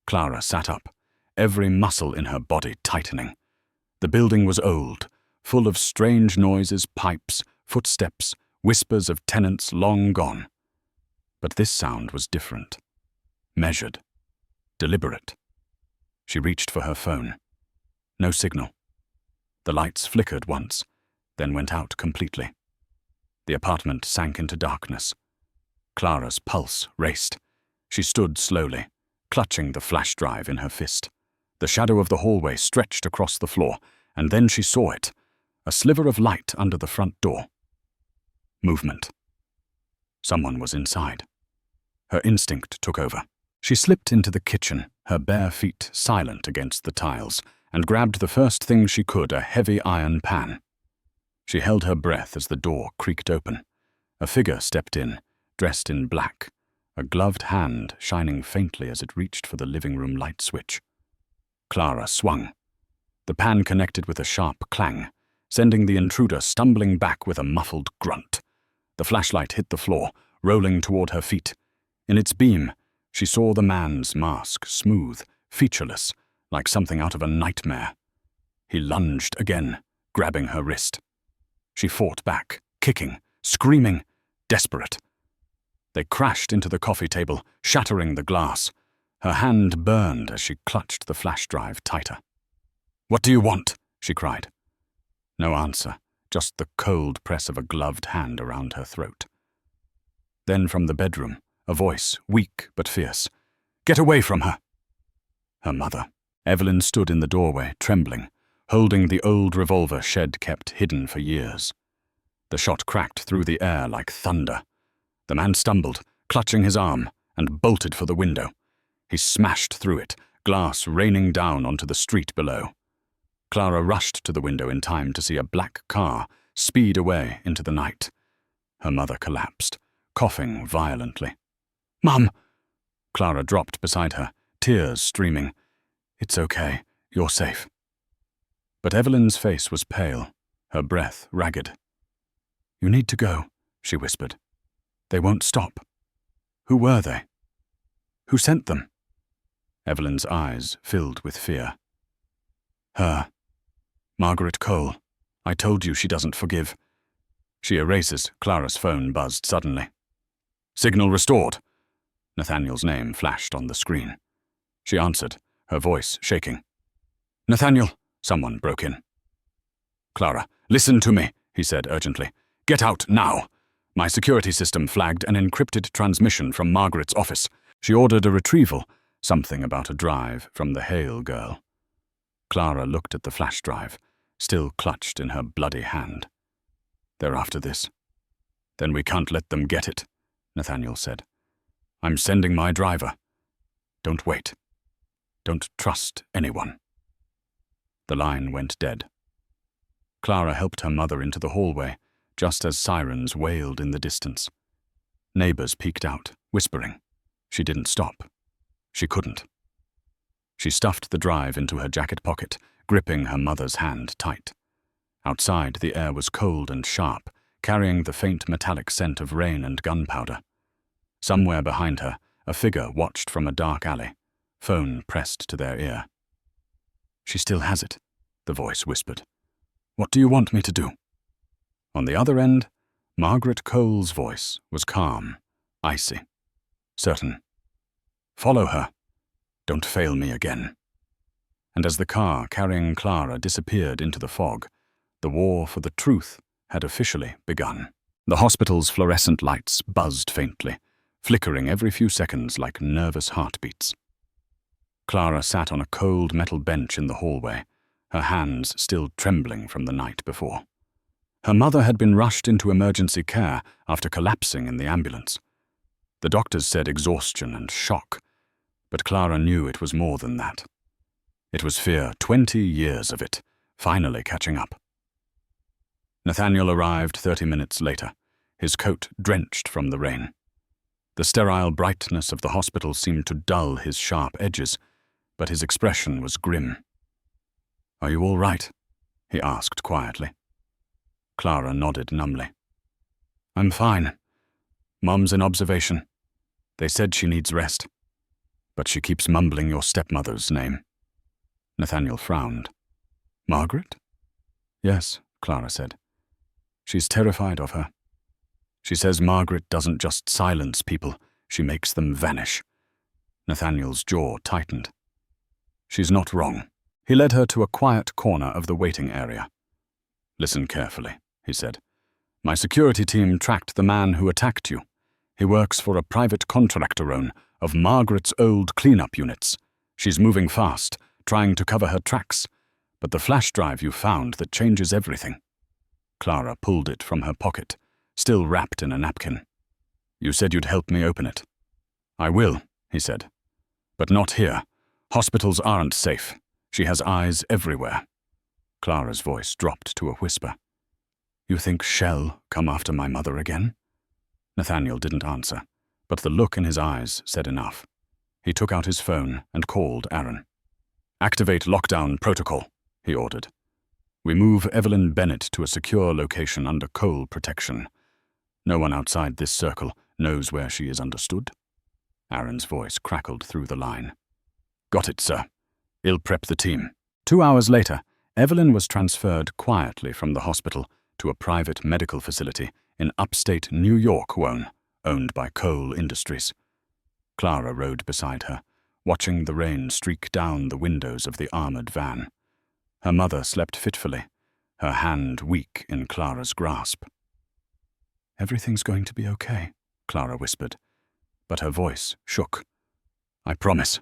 Clara sat up, every muscle in her body tightening. The building was old, full of strange noises, pipes, footsteps, whispers of tenants long gone. But this sound was different. Measured. Deliberate. She reached for her phone. No signal. The lights flickered once, then went out completely. The apartment sank into darkness. Clara's pulse raced. She stood slowly, clutching the flash drive in her fist. The shadow of the hallway stretched across the floor, and then she saw it, a sliver of light under the front door. Movement. Someone was inside. Her instinct took over. She slipped into the kitchen, her bare feet silent against the tiles, and grabbed the first thing she could, a heavy iron pan. She held her breath as the door creaked open. A figure stepped in, dressed in black, a gloved hand shining faintly as it reached for the living room light switch. Clara swung. The pan connected with a sharp clang, sending the intruder stumbling back with a muffled grunt. The flashlight hit the floor, rolling toward her feet. In its beam, she saw the man's mask, smooth, featureless, like something out of a nightmare. He lunged again, grabbing her wrist. She fought back, kicking, screaming, desperate. They crashed into the coffee table, shattering the glass. Her hand burned as she clutched the flash drive tighter. "What do you want?" she cried. No answer, just the cold press of a gloved hand around her throat. Then from the bedroom, a voice, weak but fierce. "Get away from her!" Her mother. Evelyn stood in the doorway, trembling, holding the old revolver Shed kept hidden for years. The shot cracked through the air like thunder. The man stumbled, clutching his arm, and bolted for the window. He smashed through it, glass raining down onto the street below. Clara rushed to the window in time to see a black car speed away into the night. Her mother collapsed, coughing violently. "Mum!" Clara dropped beside her, tears streaming. "It's okay. You're safe." But Evelyn's face was pale, her breath ragged. "You need to go," she whispered. "They won't stop." Who were they? Who sent them? Evelyn's eyes filled with fear. Her. Margaret Cole. I told you she doesn't forgive. She erases. Clara's phone buzzed suddenly. Signal restored. Nathaniel's name flashed on the screen. She answered, her voice shaking. Nathaniel, someone broke in. Clara, listen to me, he said urgently. Get out now. My security system flagged an encrypted transmission from Margaret's office. She ordered a retrieval, something about a drive from the Hale girl. Clara looked at the flash drive, still clutched in her bloody hand. They're after this. Then we can't let them get it, Nathaniel said. I'm sending my driver. Don't wait. Don't trust anyone. The line went dead. Clara helped her mother into the hallway, just as sirens wailed in the distance. Neighbors peeked out, whispering. She didn't stop. She couldn't. She stuffed the drive into her jacket pocket, gripping her mother's hand tight. Outside, the air was cold and sharp, carrying the faint metallic scent of rain and gunpowder. Somewhere behind her, a figure watched from a dark alley, phone pressed to their ear. She still has it, the voice whispered. What do you want me to do? On the other end, Margaret Cole's voice was calm, icy, certain. Follow her. Don't fail me again. And as the car carrying Clara disappeared into the fog, the war for the truth had officially begun. The hospital's fluorescent lights buzzed faintly, flickering every few seconds like nervous heartbeats. Clara sat on a cold metal bench in the hallway, her hands still trembling from the night before. Her mother had been rushed into emergency care after collapsing in the ambulance. The doctors said exhaustion and shock, but Clara knew it was more than that. It was fear, 20 years of it, finally catching up. Nathaniel arrived 30 minutes later, his coat drenched from the rain. The sterile brightness of the hospital seemed to dull his sharp edges, but his expression was grim. Are you all right? He asked quietly. Clara nodded numbly. I'm fine. Mom's in observation. They said she needs rest. But she keeps mumbling your stepmother's name. Nathaniel frowned. Margaret? Yes, Clara said. She's terrified of her. She says Margaret doesn't just silence people, she makes them vanish. Nathaniel's jaw tightened. She's not wrong. He led her to a quiet corner of the waiting area. Listen carefully, he said. My security team tracked the man who attacked you. He works for a private contractor own of Margaret's old cleanup units. She's moving fast, trying to cover her tracks, but the flash drive you found that changes everything. Clara pulled it from her pocket, still wrapped in a napkin. You said you'd help me open it. I will, he said. But not here. Hospitals aren't safe. She has eyes everywhere. Clara's voice dropped to a whisper. You think Shell come after my mother again? Nathaniel didn't answer, but the look in his eyes said enough. He took out his phone and called Aaron. Activate lockdown protocol, he ordered. We move Evelyn Bennett to a secure location under Cole protection. No one outside this circle knows where she is understood. Aaron's voice crackled through the line. Got it, sir. I'll prep the team. 2 hours later, Evelyn was transferred quietly from the hospital to a private medical facility in upstate New York, owned by Cole Industries. Clara rode beside her, watching the rain streak down the windows of the armored van. Her mother slept fitfully, her hand weak in Clara's grasp. Everything's going to be okay, Clara whispered, but her voice shook. I promise.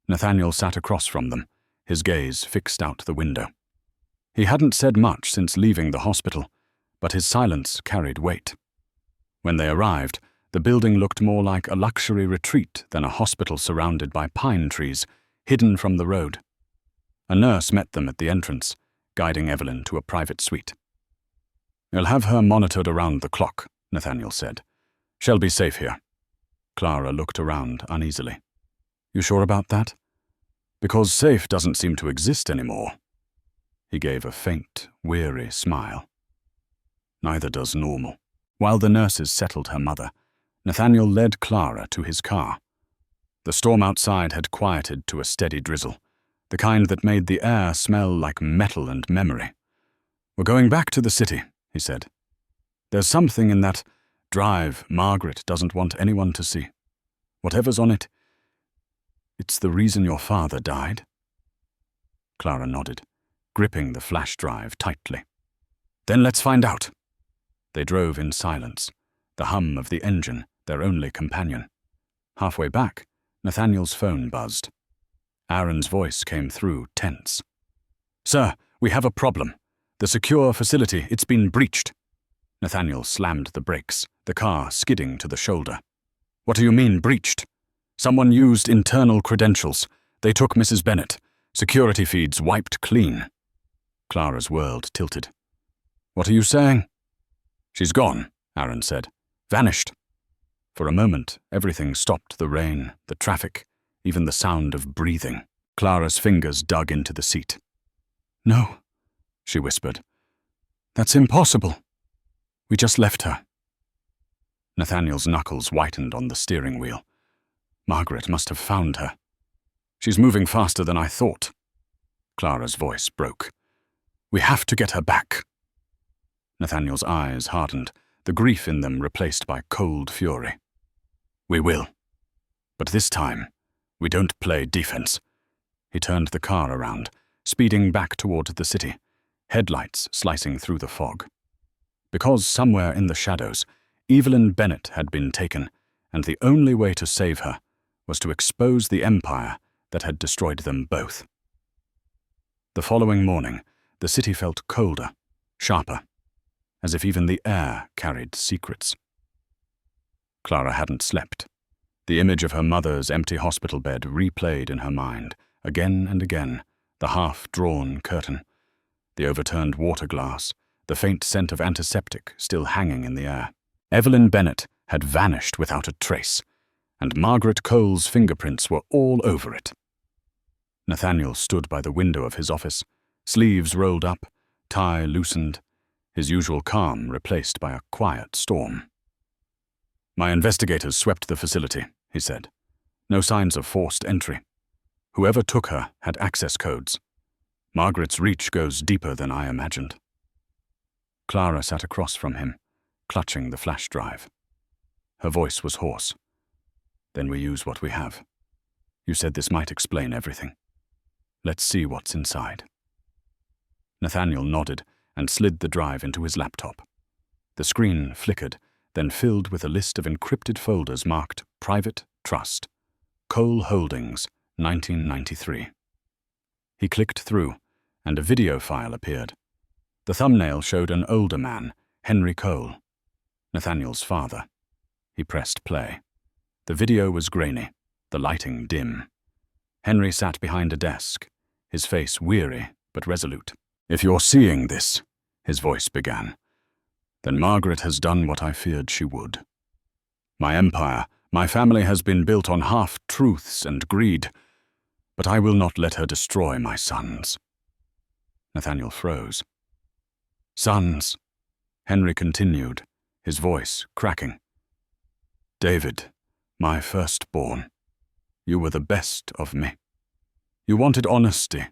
Nathaniel sat across from them, his gaze fixed out the window. He hadn't said much since leaving the hospital, but his silence carried weight. When they arrived, the building looked more like a luxury retreat than a hospital surrounded by pine trees, hidden from the road. A nurse met them at the entrance, guiding Evelyn to a private suite. You'll have her monitored around the clock, Nathaniel said. She'll be safe here. Clara looked around uneasily. You sure about that? Because safe doesn't seem to exist anymore. He gave a faint, weary smile. Neither does normal. While the nurses settled her mother, Nathaniel led Clara to his car. The storm outside had quieted to a steady drizzle, the kind that made the air smell like metal and memory. "We're going back to the city," he said. "There's something in that drive Margaret doesn't want anyone to see. Whatever's on it, it's the reason your father died." Clara nodded, gripping the flash drive tightly. "Then let's find out." They drove in silence, the hum of the engine their only companion. Halfway back, Nathaniel's phone buzzed. Aaron's voice came through, tense. "Sir, we have a problem. The secure facility, it's been breached." Nathaniel slammed the brakes, the car skidding to the shoulder. "What do you mean, breached?" "Someone used internal credentials. They took Mrs. Bennett. Security feeds wiped clean." Clara's world tilted. "What are you saying?" "She's gone," Aaron said. "Vanished." For a moment, everything stopped: the rain, the traffic, even the sound of breathing. Clara's fingers dug into the seat. "No," she whispered. "That's impossible. We just left her." Nathaniel's knuckles whitened on the steering wheel. Margaret must have found her. "She's moving faster than I thought." Clara's voice broke. "We have to get her back." Nathaniel's eyes hardened, the grief in them replaced by cold fury. "We will. But this time, we don't play defense." He turned the car around, speeding back toward the city, headlights slicing through the fog. Because somewhere in the shadows, Evelyn Bennett had been taken, and the only way to save her was to expose the empire that had destroyed them both. The following morning, the city felt colder, sharper, as if even the air carried secrets. Clara hadn't slept. The image of her mother's empty hospital bed replayed in her mind, again and again, the half-drawn curtain, the overturned water glass, the faint scent of antiseptic still hanging in the air. Evelyn Bennett had vanished without a trace, and Margaret Cole's fingerprints were all over it. Nathaniel stood by the window of his office, sleeves rolled up, tie loosened, his usual calm replaced by a quiet storm. "My investigators swept the facility," he said. "No signs of forced entry. Whoever took her had access codes. Margaret's reach goes deeper than I imagined." Clara sat across from him, clutching the flash drive. Her voice was hoarse. "Then we use what we have. You said this might explain everything. Let's see what's inside." Nathaniel nodded and slid the drive into his laptop. The screen flickered, then filled with a list of encrypted folders marked Private Trust, Cole Holdings, 1993. He clicked through, and a video file appeared. The thumbnail showed an older man, Henry Cole, Nathaniel's father. He pressed play. The video was grainy, the lighting dim. Henry sat behind a desk, his face weary but resolute. "If you're seeing this," his voice began, "then Margaret has done what I feared she would. My empire, my family has been built on half-truths and greed, but I will not let her destroy my sons." Nathaniel froze. "Sons," Henry continued, his voice cracking. "David, my firstborn, you were the best of me. You wanted honesty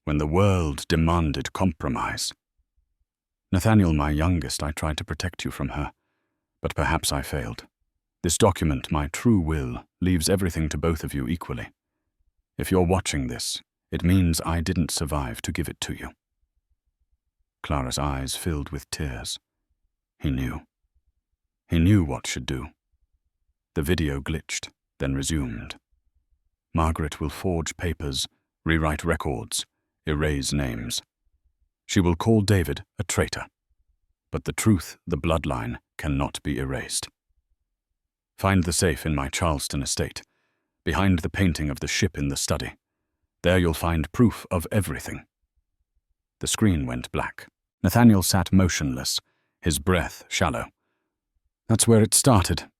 when the world demanded compromise. Nathaniel, my youngest, I tried to protect you from her, but perhaps I failed. This document, my true will, leaves everything to both of you equally. If you're watching this, it means I didn't survive to give it to you." Clara's eyes filled with tears. He knew. He knew what should do. The video glitched, then resumed. "Margaret will forge papers, rewrite records, erase names. She will call David a traitor. But the truth, the bloodline, cannot be erased. Find the safe in my Charleston estate, behind the painting of the ship in the study. There you'll find proof of everything." The screen went black. Nathaniel sat motionless, his breath shallow. "That's where it started.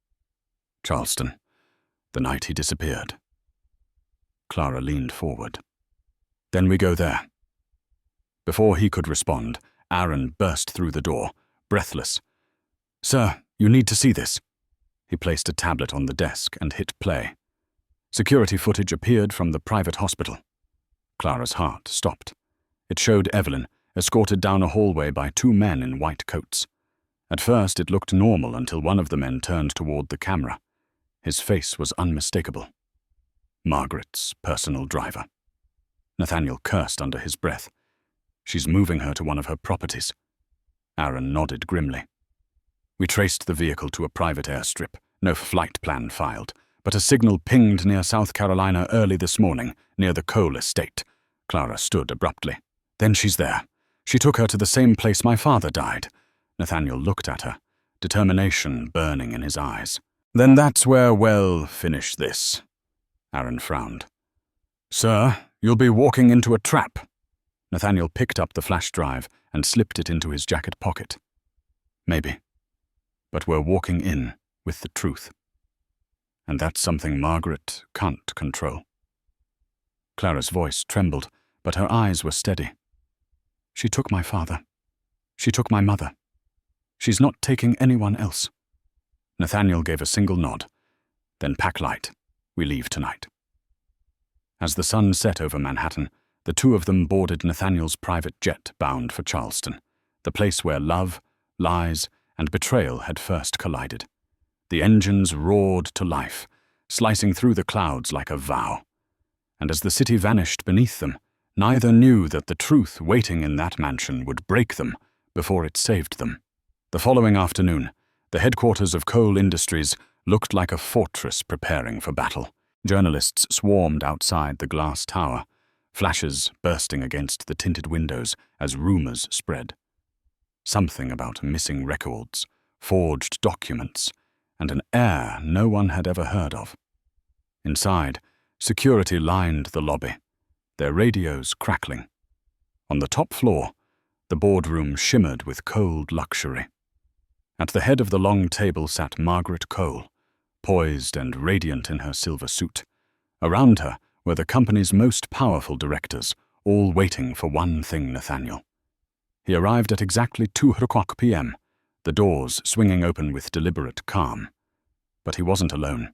Charleston, the night he disappeared." Clara leaned forward. "Then we go there." Before he could respond, Aaron burst through the door, breathless. "Sir, you need to see this." He placed a tablet on the desk and hit play. Security footage appeared from the private hospital. Clara's heart stopped. It showed Evelyn, escorted down a hallway by two men in white coats. At first it looked normal until one of the men turned toward the camera. His face was unmistakable. Margaret's personal driver. Nathaniel cursed under his breath. She's moving her to one of her properties. Aaron nodded grimly. We traced the vehicle to a private airstrip. No flight plan filed, but a signal pinged near South Carolina early this morning, near the Cole estate. Clara stood abruptly. Then she's there. She took her to the same place my father died. Nathaniel looked at her, determination burning in his eyes. Then that's where we'll finish this. Aaron frowned. Sir, you'll be walking into a trap. Nathaniel picked up the flash drive and slipped it into his jacket pocket. Maybe. But we're walking in with the truth. And that's something Margaret can't control. Clara's voice trembled, but her eyes were steady. She took my father. She took my mother. She's not taking anyone else. Nathaniel gave a single nod. Then pack light. We leave tonight. As the sun set over Manhattan, the two of them boarded Nathaniel's private jet bound for Charleston, the place where love, lies, and betrayal had first collided. The engines roared to life, slicing through the clouds like a vow. And as the city vanished beneath them, neither knew that the truth waiting in that mansion would break them before it saved them. The following afternoon, the headquarters of Cole Industries looked like a fortress preparing for battle. Journalists swarmed outside the glass tower, flashes bursting against the tinted windows as rumors spread. Something about missing records, forged documents, and an heir no one had ever heard of. Inside, security lined the lobby, their radios crackling. On the top floor, the boardroom shimmered with cold luxury. At the head of the long table sat Margaret Cole, poised and radiant in her silver suit. Around her were the company's most powerful directors, all waiting for one thing, Nathaniel. He arrived at exactly 2:00 p.m., the doors swinging open with deliberate calm. But he wasn't alone.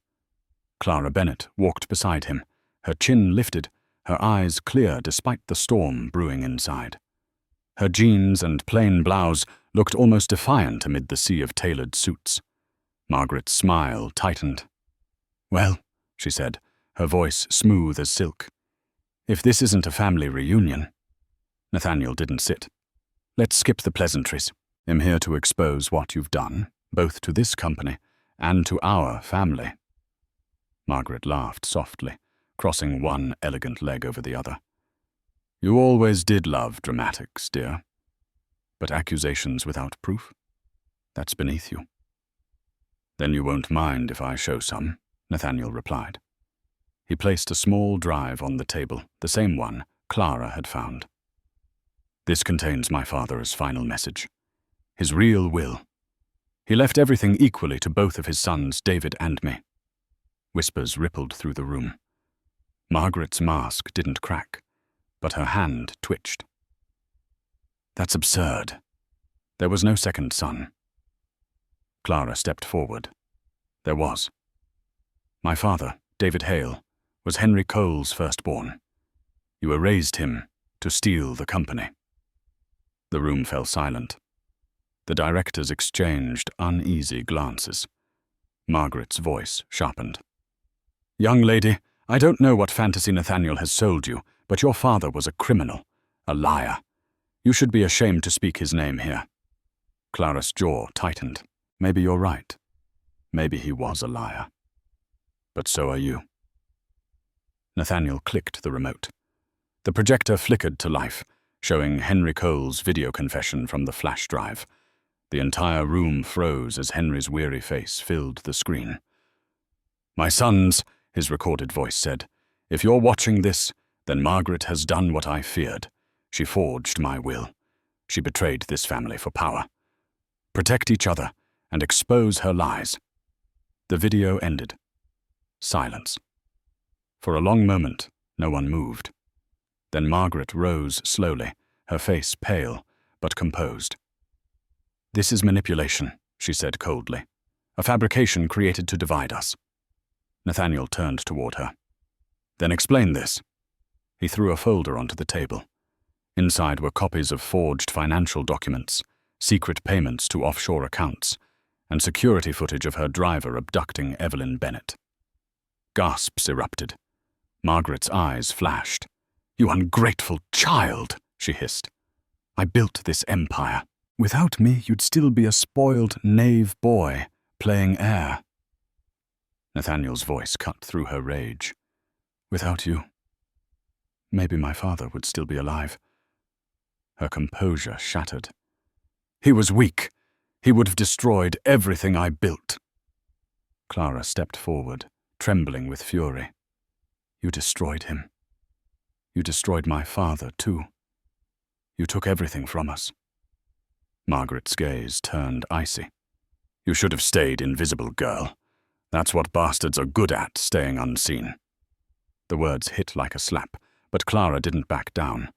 Clara Bennett walked beside him, her chin lifted, her eyes clear despite the storm brewing inside. Her jeans and plain blouse looked almost defiant amid the sea of tailored suits. Margaret's smile tightened. Well, she said, her voice smooth as silk. If this isn't a family reunion. Nathaniel didn't sit. Let's skip the pleasantries. I'm here to expose what you've done, both to this company and to our family. Margaret laughed softly, crossing one elegant leg over the other. You always did love dramatics, dear. But accusations without proof? That's beneath you. Then you won't mind if I show some, Nathaniel replied. He placed a small drive on the table, the same one Clara had found. This contains my father's final message. His real will. He left everything equally to both of his sons, David and me. Whispers rippled through the room. Margaret's mask didn't crack, but her hand twitched. That's absurd. There was no second son. Clara stepped forward. There was. My father, David Hale, was Henry Cole's firstborn. You erased him to steal the company. The room fell silent. The directors exchanged uneasy glances. Margaret's voice sharpened. Young lady, I don't know what fantasy Nathaniel has sold you, but your father was a criminal, a liar. You should be ashamed to speak his name here. Clara's jaw tightened. Maybe you're right. Maybe he was a liar. But so are you. Nathaniel clicked the remote. The projector flickered to life, showing Henry Cole's video confession from the flash drive. The entire room froze as Henry's weary face filled the screen. My sons, his recorded voice said, if you're watching this, then Margaret has done what I feared. She forged my will. She betrayed this family for power. Protect each other and expose her lies. The video ended. Silence. For a long moment, no one moved. Then Margaret rose slowly, her face pale, but composed. This is manipulation, she said coldly. A fabrication created to divide us. Nathaniel turned toward her. Then explain this. He threw a folder onto the table. Inside were copies of forged financial documents, secret payments to offshore accounts, and security footage of her driver abducting Evelyn Bennett. Gasps erupted. Margaret's eyes flashed. "You ungrateful child," she hissed. "I built this empire. Without me, you'd still be a spoiled knave boy, playing heir." Nathaniel's voice cut through her rage. "Without you, maybe my father would still be alive." Her composure shattered. "He was weak. He would have destroyed everything I built." Clara stepped forward, trembling with fury. "You destroyed him. You destroyed my father, too. You took everything from us." Margaret's gaze turned icy. "You should have stayed invisible, girl. That's what bastards are good at, staying unseen." The words hit like a slap, but Clara didn't back down.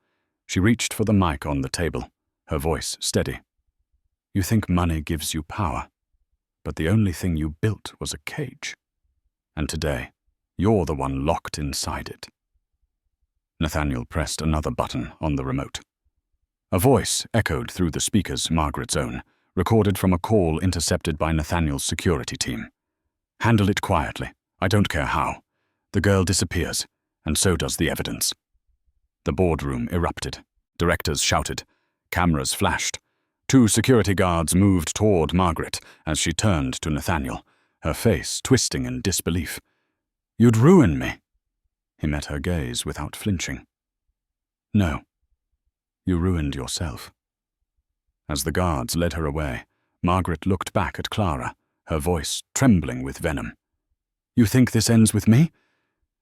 She reached for the mic on the table, her voice steady. "You think money gives you power, but the only thing you built was a cage. And today, you're the one locked inside it." Nathaniel pressed another button on the remote. A voice echoed through the speakers, Margaret's own, recorded from a call intercepted by Nathaniel's security team. "Handle it quietly. I don't care how. The girl disappears, and so does the evidence." The boardroom erupted. Directors shouted. Cameras flashed. 2 security guards moved toward Margaret as she turned to Nathaniel, her face twisting in disbelief. "You'd ruin me." He met her gaze without flinching. "No. You ruined yourself." As the guards led her away, Margaret looked back at Clara, her voice trembling with venom. "You think this ends with me?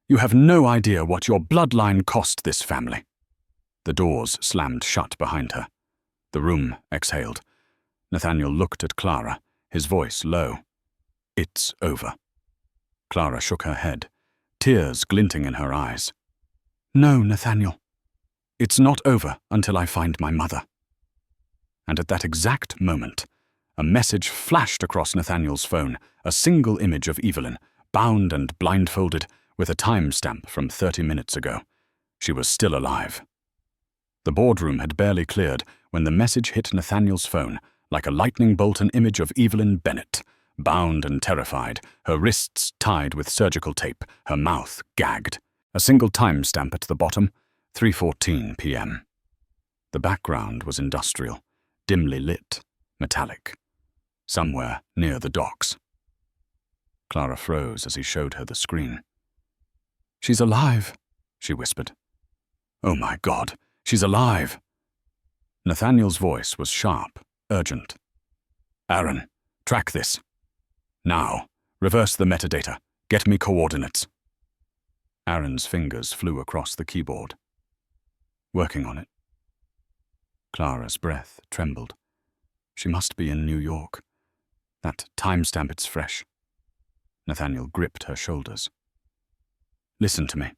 You have no idea what your bloodline cost this family." The doors slammed shut behind her. The room exhaled. Nathaniel looked at Clara, his voice low. "It's over." Clara shook her head, tears glinting in her eyes. "No, Nathaniel. It's not over until I find my mother." And at that exact moment, a message flashed across Nathaniel's phone, a single image of Evelyn, bound and blindfolded, with a timestamp from 30 minutes ago. She was still alive. The boardroom had barely cleared when the message hit Nathaniel's phone, like a lightning bolt, an image of Evelyn Bennett, bound and terrified, her wrists tied with surgical tape, her mouth gagged. A single timestamp at the bottom, 3:14 p.m. The background was industrial, dimly lit, metallic. Somewhere near the docks. Clara froze as he showed her the screen. "She's alive," she whispered. "Oh my God, she's alive!" Nathaniel's voice was sharp, urgent. "Aaron, track this. Now, reverse the metadata. Get me coordinates." Aaron's fingers flew across the keyboard. "Working on it." Clara's breath trembled. She must be in New York. That timestamp, it's fresh. Nathaniel gripped her shoulders. "Listen to me.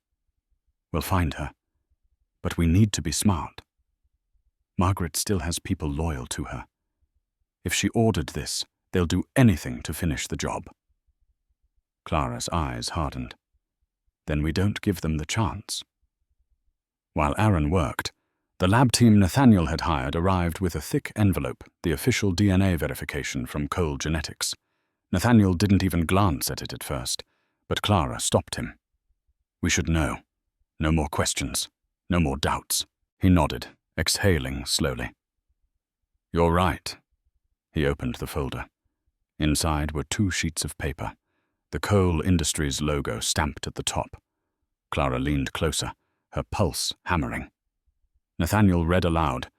We'll find her. But we need to be smart. Margaret still has people loyal to her. If she ordered this, they'll do anything to finish the job." Clara's eyes hardened. "Then we don't give them the chance." While Aaron worked, the lab team Nathaniel had hired arrived with a thick envelope, the official DNA verification from Cole Genetics. Nathaniel didn't even glance at it at first, but Clara stopped him. "We should know. No more questions. No more doubts." He nodded, exhaling slowly. "You're right." He opened the folder. Inside were 2 sheets of paper, the Cole Industries logo stamped at the top. Clara leaned closer, her pulse hammering. Nathaniel read aloud.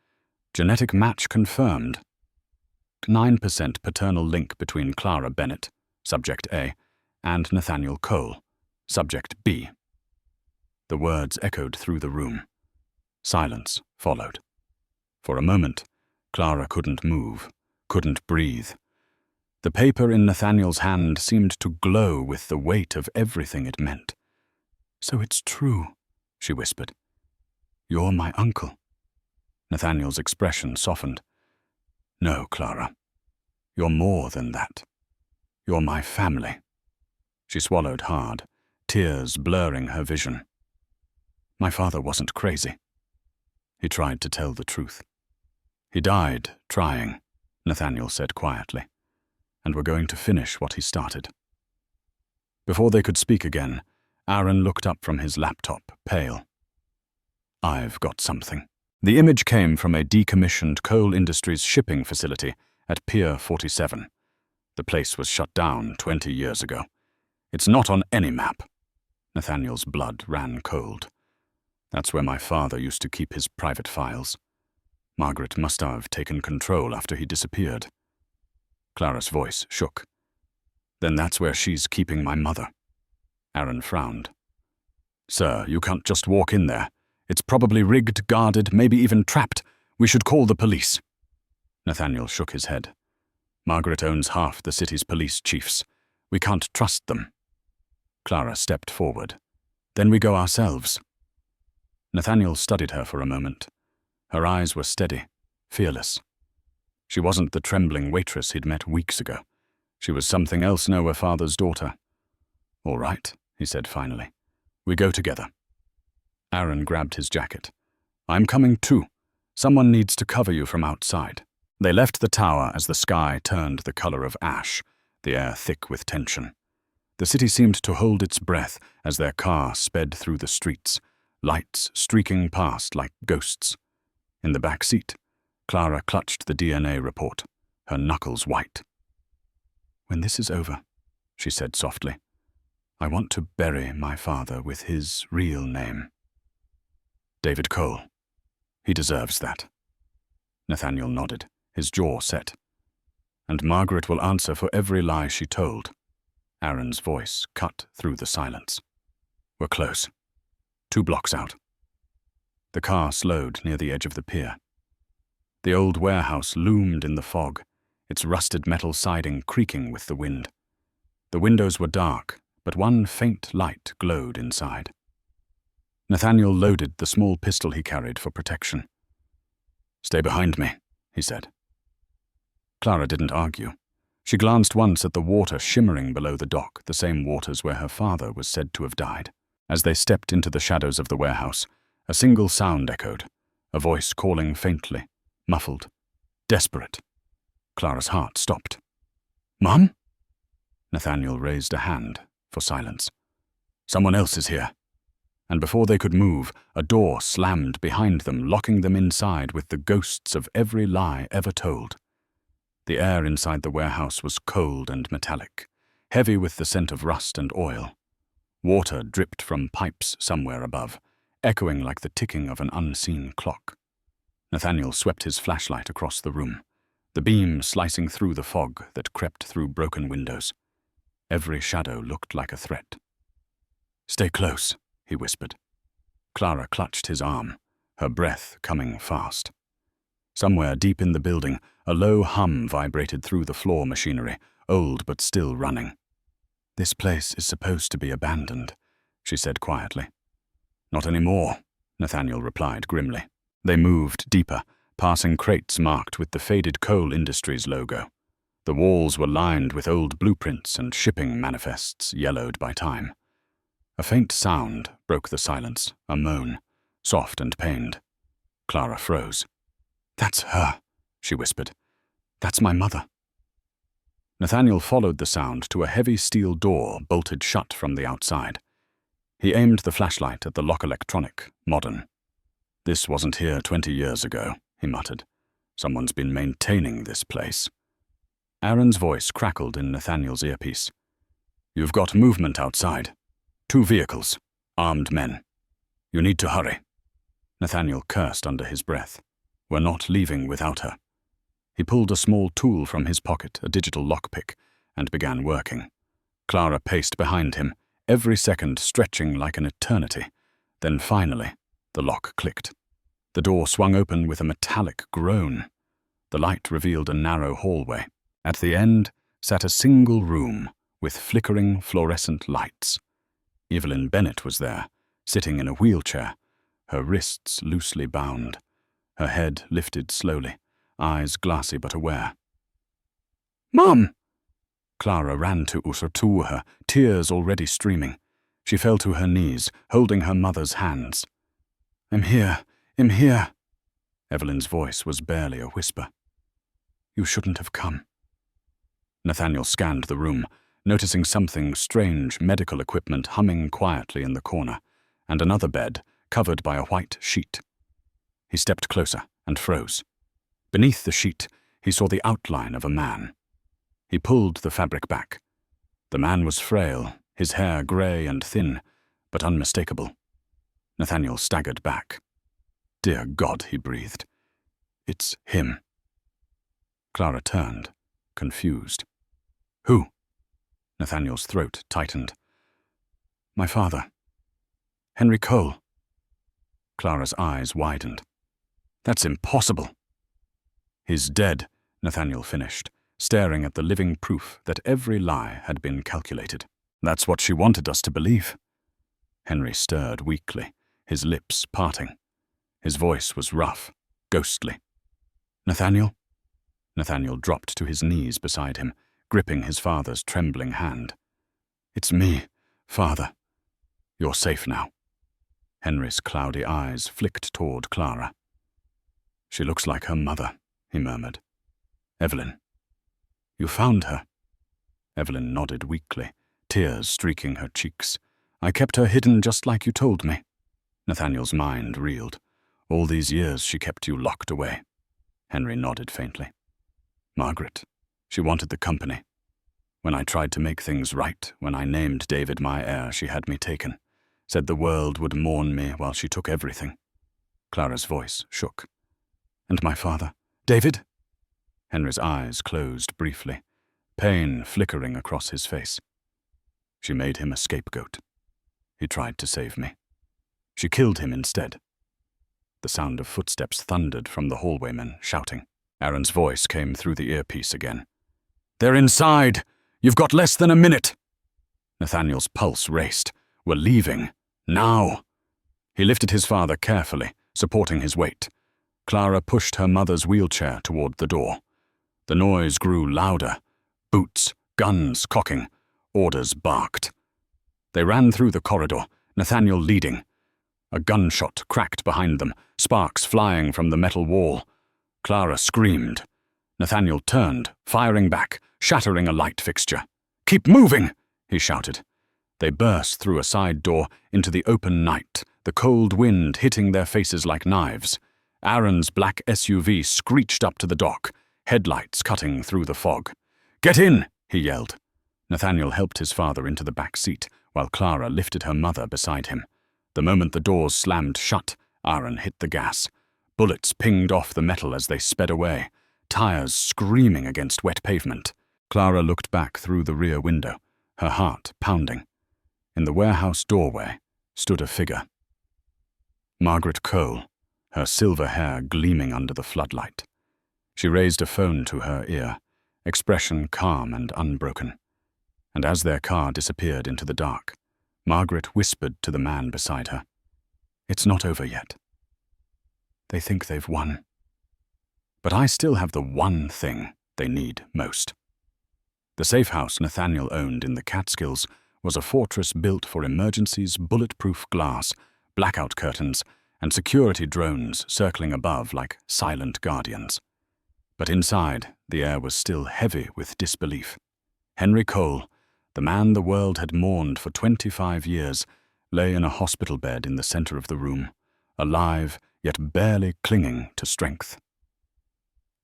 "Genetic match confirmed. 9% paternal link between Clara Bennett, subject A, and Nathaniel Cole, subject B." The words echoed through the room. Silence followed. For a moment, Clara couldn't move, couldn't breathe. The paper in Nathaniel's hand seemed to glow with the weight of everything it meant. "So it's true," she whispered. "You're my uncle." Nathaniel's expression softened. "No, Clara. You're more than that. You're my family." She swallowed hard, tears blurring her vision. My father wasn't crazy. He tried to tell the truth. He died trying, Nathaniel said quietly, and we're going to finish what he started. Before they could speak again, Aaron looked up from his laptop, pale. "I've got something." The image came from a decommissioned coal industries shipping facility at Pier 47. The place was shut down 20 years ago. "It's not on any map." Nathaniel's blood ran cold. "That's where my father used to keep his private files. Margaret must have taken control after he disappeared." Clara's voice shook. "Then that's where she's keeping my mother." Aaron frowned. "Sir, you can't just walk in there. It's probably rigged, guarded, maybe even trapped. We should call the police." Nathaniel shook his head. "Margaret owns half the city's police chiefs. We can't trust them." Clara stepped forward. "Then we go ourselves." Nathaniel studied her for a moment. Her eyes were steady, fearless. She wasn't the trembling waitress he'd met weeks ago. She was something else, her father's daughter. "All right," he said finally. "We go together." Aaron grabbed his jacket. "I'm coming too. Someone needs to cover you from outside." They left the tower as the sky turned the color of ash, the air thick with tension. The city seemed to hold its breath as their car sped through the streets, lights streaking past like ghosts. In the back seat, Clara clutched the DNA report, her knuckles white. "When this is over," she said softly, "I want to bury my father with his real name. David Cole. He deserves that." Nathaniel nodded, his jaw set. "And Margaret will answer for every lie she told." Aaron's voice cut through the silence. "We're close. 2 blocks out." The car slowed near the edge of the pier. The old warehouse loomed in the fog, its rusted metal siding creaking with the wind. The windows were dark, but one faint light glowed inside. Nathaniel loaded the small pistol he carried for protection. "Stay behind me," he said. Clara didn't argue. She glanced once at the water shimmering below the dock, the same waters where her father was said to have died. As they stepped into the shadows of the warehouse, a single sound echoed, a voice calling faintly, muffled, desperate. Clara's heart stopped. "Mom?" Nathaniel raised a hand for silence. "Someone else is here." And before they could move, a door slammed behind them, locking them inside with the ghosts of every lie ever told. The air inside the warehouse was cold and metallic, heavy with the scent of rust and oil. Water dripped from pipes somewhere above, echoing like the ticking of an unseen clock. Nathaniel swept his flashlight across the room, the beam slicing through the fog that crept through broken windows. Every shadow looked like a threat. "Stay close," he whispered. Clara clutched his arm, her breath coming fast. Somewhere deep in the building, a low hum vibrated through the floor machinery, old but still running. "This place is supposed to be abandoned," she said quietly. "Not anymore," Nathaniel replied grimly. They moved deeper, passing crates marked with the faded coal industries logo. The walls were lined with old blueprints and shipping manifests yellowed by time. A faint sound broke the silence, a moan, soft and pained. Clara froze. "That's her," she whispered. "That's my mother." Nathaniel followed the sound to a heavy steel door bolted shut from the outside. He aimed the flashlight at the lock electronic, modern. "This wasn't here 20 years ago," he muttered. "Someone's been maintaining this place." Aaron's voice crackled in Nathaniel's earpiece. "You've got movement outside. 2 vehicles, armed men. You need to hurry." Nathaniel cursed under his breath. "We're not leaving without her." He pulled a small tool from his pocket, a digital lockpick, and began working. Clara paced behind him, every second stretching like an eternity. Then finally, the lock clicked. The door swung open with a metallic groan. The light revealed a narrow hallway. At the end sat a single room with flickering fluorescent lights. Evelyn Bennett was there, sitting in a wheelchair, her wrists loosely bound, her head lifted slowly, eyes glassy but aware. "Mom!" Clara ran to her, tears already streaming. She fell to her knees, holding her mother's hands. "I'm here, I'm here." Evelyn's voice was barely a whisper. "You shouldn't have come." Nathaniel scanned the room, noticing something strange medical equipment humming quietly in the corner, and another bed covered by a white sheet. He stepped closer and froze. Beneath the sheet, he saw the outline of a man. He pulled the fabric back. The man was frail, his hair grey and thin, but unmistakable. Nathaniel staggered back. "Dear God," he breathed. "It's him." Clara turned, confused. "Who?" Nathaniel's throat tightened. "My father. Henry Cole." Clara's eyes widened. "That's impossible." "He's dead," Nathaniel finished, staring at the living proof that every lie had been calculated. "That's what she wanted us to believe." Henry stirred weakly, his lips parting. His voice was rough, ghostly. "Nathaniel?" Nathaniel dropped to his knees beside him, gripping his father's trembling hand. "It's me, Father. You're safe now." Henry's cloudy eyes flicked toward Clara. "She looks like her mother," he murmured. "Evelyn." "You found her?" Evelyn nodded weakly, tears streaking her cheeks. "I kept her hidden just like you told me." Nathaniel's mind reeled. "All these years she kept you locked away." Henry nodded faintly. "Margaret. She wanted the company. When I tried to make things right, when I named David my heir, she had me taken. Said the world would mourn me while she took everything." Clara's voice shook. "And my father? David?" Henry's eyes closed briefly, pain flickering across his face. "She made him a scapegoat. He tried to save me. She killed him instead." The sound of footsteps thundered from the hallwaymen, shouting. Aaron's voice came through the earpiece again. "They're inside! You've got less than a minute!" Nathaniel's pulse raced. "We're leaving. Now!" He lifted his father carefully, supporting his weight. Clara pushed her mother's wheelchair toward the door. The noise grew louder. Boots, guns cocking, orders barked. They ran through the corridor, Nathaniel leading. A gunshot cracked behind them, sparks flying from the metal wall. Clara screamed. Nathaniel turned, firing back, shattering a light fixture. "Keep moving!" he shouted. They burst through a side door into the open night, the cold wind hitting their faces like knives. Aaron's black SUV screeched up to the dock, headlights cutting through the fog. "Get in!" he yelled. Nathaniel helped his father into the back seat, while Clara lifted her mother beside him. The moment the doors slammed shut, Aaron hit the gas. Bullets pinged off the metal as they sped away, tires screaming against wet pavement. Clara looked back through the rear window, her heart pounding. In the warehouse doorway stood a figure. Margaret Cole, her silver hair gleaming under the floodlight. She raised a phone to her ear, expression calm and unbroken. And as their car disappeared into the dark, Margaret whispered to the man beside her, "It's not over yet. They think they've won. But I still have the one thing they need most." The safe house Nathaniel owned in the Catskills was a fortress built for emergencies, bulletproof glass, blackout curtains, and security drones circling above like silent guardians. But inside, the air was still heavy with disbelief. Henry Cole, the man the world had mourned for 25 years, lay in a hospital bed in the center of the room, alive yet barely clinging to strength.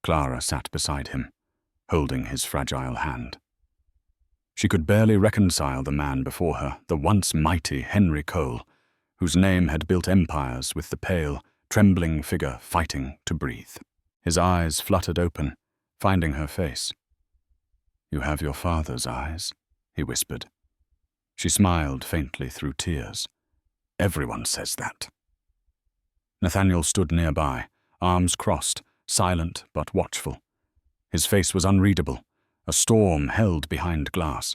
Clara sat beside him, holding his fragile hand. She could barely reconcile the man before her, the once mighty Henry Cole, whose name had built empires with the pale, trembling figure fighting to breathe. His eyes fluttered open, finding her face. "You have your father's eyes," he whispered. She smiled faintly through tears. "Everyone says that." Nathaniel stood nearby, arms crossed, silent but watchful. His face was unreadable, a storm held behind glass.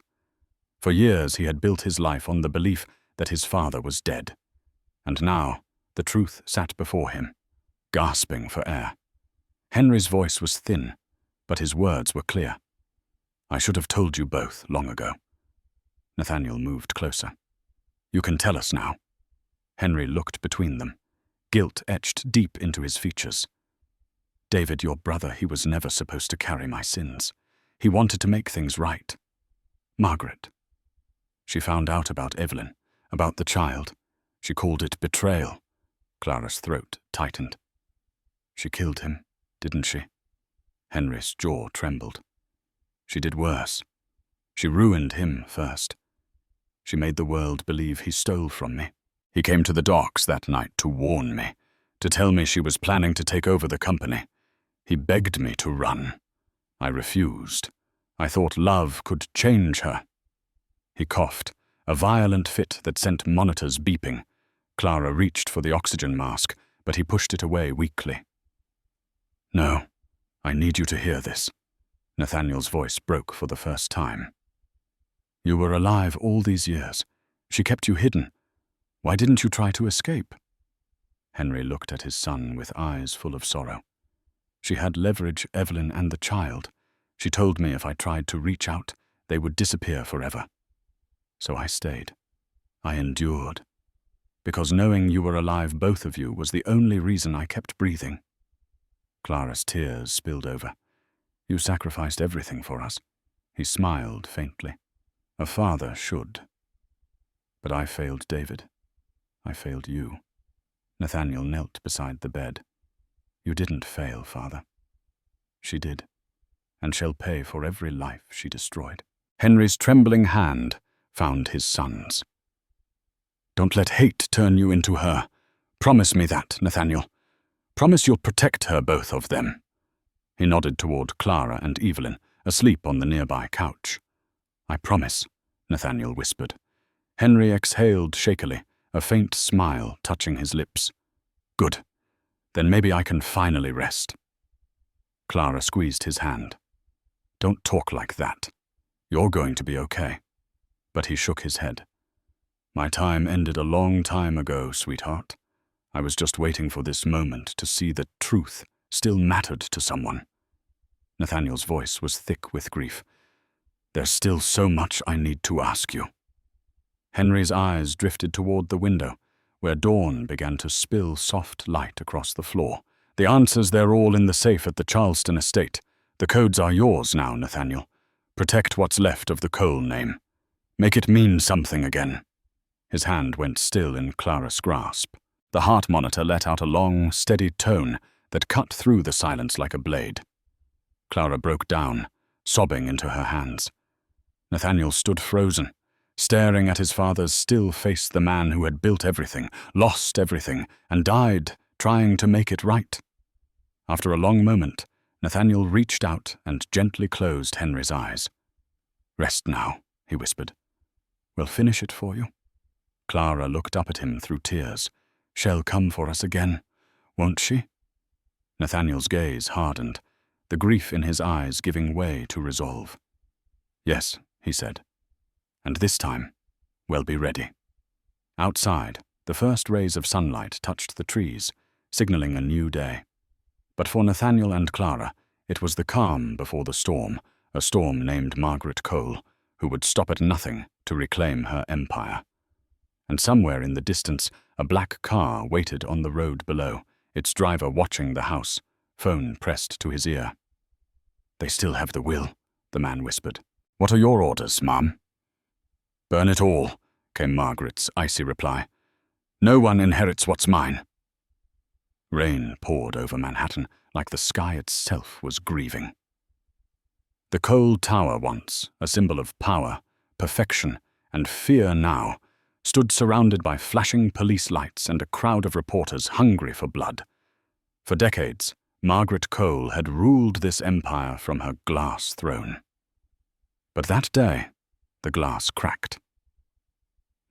For years he had built his life on the belief that his father was dead. And now the truth sat before him, gasping for air. Henry's voice was thin, but his words were clear. I should have told you both long ago. Nathaniel moved closer. You can tell us now. Henry looked between them, guilt etched deep into his features. David, your brother, he was never supposed to carry my sins. He wanted to make things right. Margaret. She found out about Evelyn, about the child. She called it betrayal. Clara's throat tightened. She killed him, didn't she? Henry's jaw trembled. She did worse. She ruined him first. She made the world believe he stole from me. He came to the docks that night to warn me, to tell me she was planning to take over the company. He begged me to run. I refused. I thought love could change her. He coughed, a violent fit that sent monitors beeping. Clara reached for the oxygen mask, but he pushed it away weakly. No, I need you to hear this. Nathaniel's voice broke for the first time. You were alive all these years. She kept you hidden. Why didn't you try to escape? Henry looked at his son with eyes full of sorrow. She had leverage Evelyn and the child. She told me if I tried to reach out, they would disappear forever. So I stayed. I endured. Because knowing you were alive, both of you, was the only reason I kept breathing. Clara's tears spilled over. You sacrificed everything for us. He smiled faintly. A father should. But I failed David. I failed you. Nathaniel knelt beside the bed. You didn't fail, Father. She did, and shall pay for every life she destroyed. Henry's trembling hand found his son's. Don't let hate turn you into her. Promise me that, Nathaniel. Promise you'll protect her, both of them. He nodded toward Clara and Evelyn, asleep on the nearby couch. I promise, Nathaniel whispered. Henry exhaled shakily, a faint smile touching his lips. Good. Then maybe I can finally rest. Clara squeezed his hand. Don't talk like that. You're going to be okay. But he shook his head. My time ended a long time ago, sweetheart. I was just waiting for this moment to see that truth still mattered to someone. Nathaniel's voice was thick with grief. There's still so much I need to ask you. Henry's eyes drifted toward the window, where dawn began to spill soft light across the floor. The answers, they're all in the safe at the Charleston estate. The codes are yours now, Nathaniel. Protect what's left of the Cole name. Make it mean something again. His hand went still in Clara's grasp. The heart monitor let out a long, steady tone that cut through the silence like a blade. Clara broke down, sobbing into her hands. Nathaniel stood frozen, staring at his father's still face, the man who had built everything, lost everything, and died trying to make it right. After a long moment, Nathaniel reached out and gently closed Henry's eyes. Rest now, he whispered. We'll finish it for you. Clara looked up at him through tears. She'll come for us again, won't she? Nathaniel's gaze hardened, the grief in his eyes giving way to resolve. Yes, he said. And this time, we'll be ready. Outside, the first rays of sunlight touched the trees, signaling a new day. But for Nathaniel and Clara, it was the calm before the storm, a storm named Margaret Cole, who would stop at nothing to reclaim her empire. And somewhere in the distance, a black car waited on the road below, its driver watching the house, phone pressed to his ear. They still have the will, the man whispered. What are your orders, Mom? Burn it all, came Margaret's icy reply. No one inherits what's mine. Rain poured over Manhattan like the sky itself was grieving. The Cole Tower once, a symbol of power, perfection, and fear now, stood surrounded by flashing police lights and a crowd of reporters hungry for blood. For decades, Margaret Cole had ruled this empire from her glass throne. But that day, the glass cracked.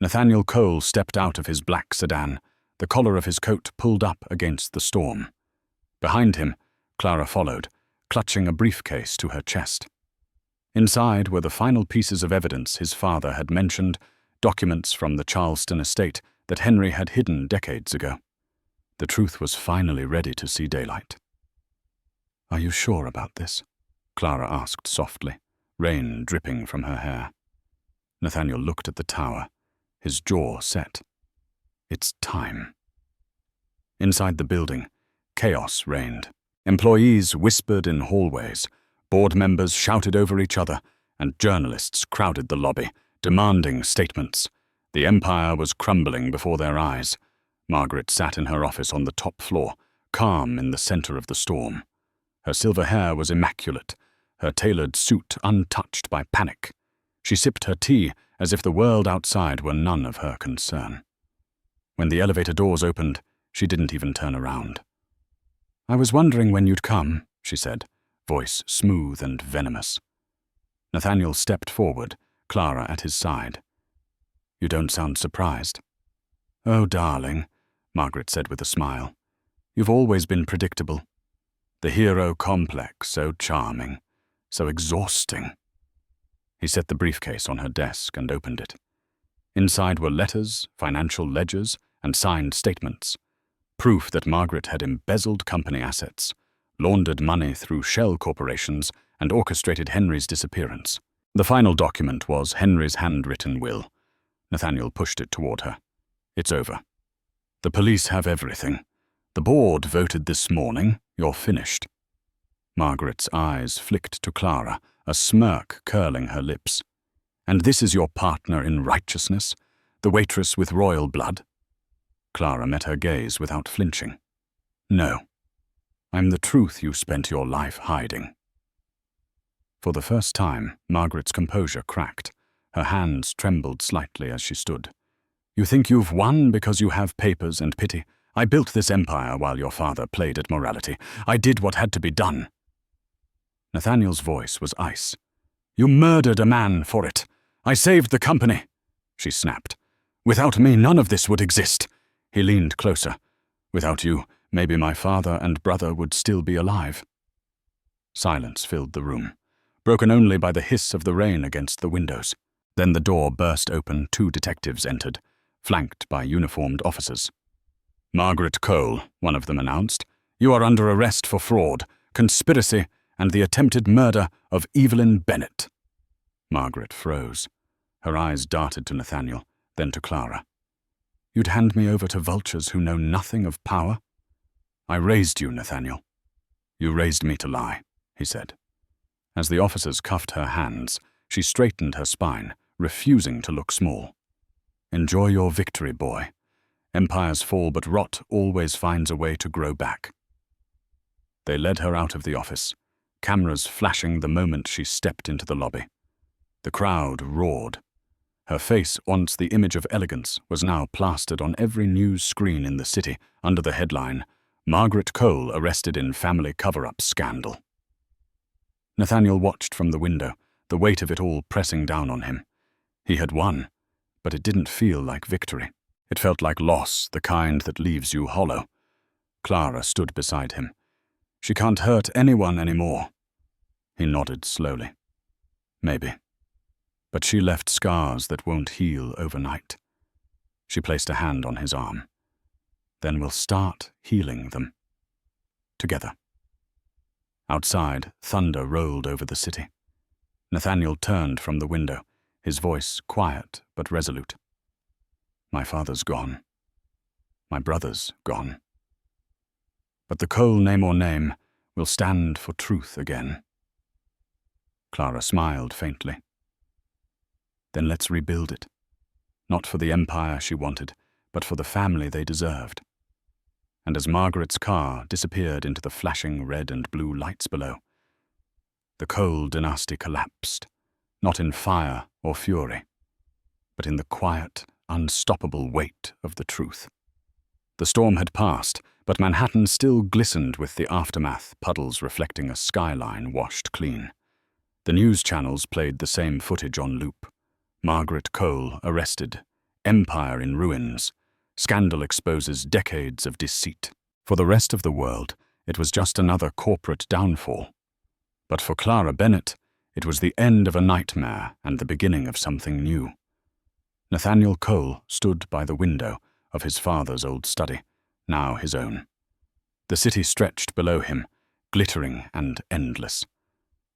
Nathaniel Cole stepped out of his black sedan, the collar of his coat pulled up against the storm. Behind him, Clara followed, clutching a briefcase to her chest. Inside were the final pieces of evidence his father had mentioned, documents from the Charleston estate that Henry had hidden decades ago. The truth was finally ready to see daylight. Are you sure about this? Clara asked softly, rain dripping from her hair. Nathaniel looked at the tower, his jaw set. It's time. Inside the building, chaos reigned. Employees whispered in hallways, board members shouted over each other, and journalists crowded the lobby, demanding statements. The empire was crumbling before their eyes. Margaret sat in her office on the top floor, calm in the center of the storm. Her silver hair was immaculate, her tailored suit untouched by panic. She sipped her tea as if the world outside were none of her concern. When the elevator doors opened, she didn't even turn around. "I was wondering when you'd come," she said, voice smooth and venomous. Nathaniel stepped forward, Clara at his side. "You don't sound surprised." "Oh, darling," Margaret said with a smile. "You've always been predictable. The hero complex, so charming, so exhausting." He set the briefcase on her desk and opened it. Inside were letters, financial ledgers, and signed statements. Proof that Margaret had embezzled company assets, laundered money through shell corporations, and orchestrated Henry's disappearance. The final document was Henry's handwritten will. Nathaniel pushed it toward her. "It's over. The police have everything. The board voted this morning. You're finished." Margaret's eyes flicked to Clara, a smirk curling her lips. "And this is your partner in righteousness, the waitress with royal blood?" Clara met her gaze without flinching. "No. I'm the truth you spent your life hiding." For the first time, Margaret's composure cracked. Her hands trembled slightly as she stood. "You think you've won because you have papers and pity? I built this empire while your father played at morality. I did what had to be done." Nathaniel's voice was ice. "You murdered a man for it. I saved the company," she snapped. "Without me, none of this would exist." He leaned closer. "Without you, maybe my father and brother would still be alive." Silence filled the room, broken only by the hiss of the rain against the windows. Then the door burst open, 2 detectives entered, flanked by uniformed officers. "Margaret Cole," one of them announced, "you are under arrest for fraud, conspiracy, and the attempted murder of Evelyn Bennett." Margaret froze. Her eyes darted to Nathaniel, then to Clara. "You'd hand me over to vultures who know nothing of power?" "I raised you, Nathaniel." "You raised me to lie," he said. As the officers cuffed her hands, she straightened her spine, refusing to look small. "Enjoy your victory, boy. Empires fall, but rot always finds a way to grow back." They led her out of the office, cameras flashing the moment she stepped into the lobby. The crowd roared. Her face, once the image of elegance, was now plastered on every news screen in the city under the headline, "Margaret Cole arrested in family cover-up scandal." Nathaniel watched from the window, the weight of it all pressing down on him. He had won, but it didn't feel like victory. It felt like loss, the kind that leaves you hollow. Clara stood beside him. "She can't hurt anyone anymore." He nodded slowly. "Maybe. But she left scars that won't heal overnight." She placed a hand on his arm. "Then we'll start healing them. Together." Outside, thunder rolled over the city. Nathaniel turned from the window, his voice quiet but resolute. "My father's gone. My brother's gone. But the Cole name or name will stand for truth again." Clara smiled faintly. "Then let's rebuild it. Not for the empire she wanted, but for the family they deserved." And as Margaret's car disappeared into the flashing red and blue lights below, the Cole dynasty collapsed, not in fire or fury, but in the quiet, unstoppable weight of the truth. The storm had passed, but Manhattan still glistened with the aftermath, puddles reflecting a skyline washed clean. The news channels played the same footage on loop. Margaret Cole arrested, empire in ruins, scandal exposes decades of deceit. For the rest of the world, it was just another corporate downfall. But for Clara Bennett, it was the end of a nightmare and the beginning of something new. Nathaniel Cole stood by the window of his father's old study, now his own. The city stretched below him, glittering and endless.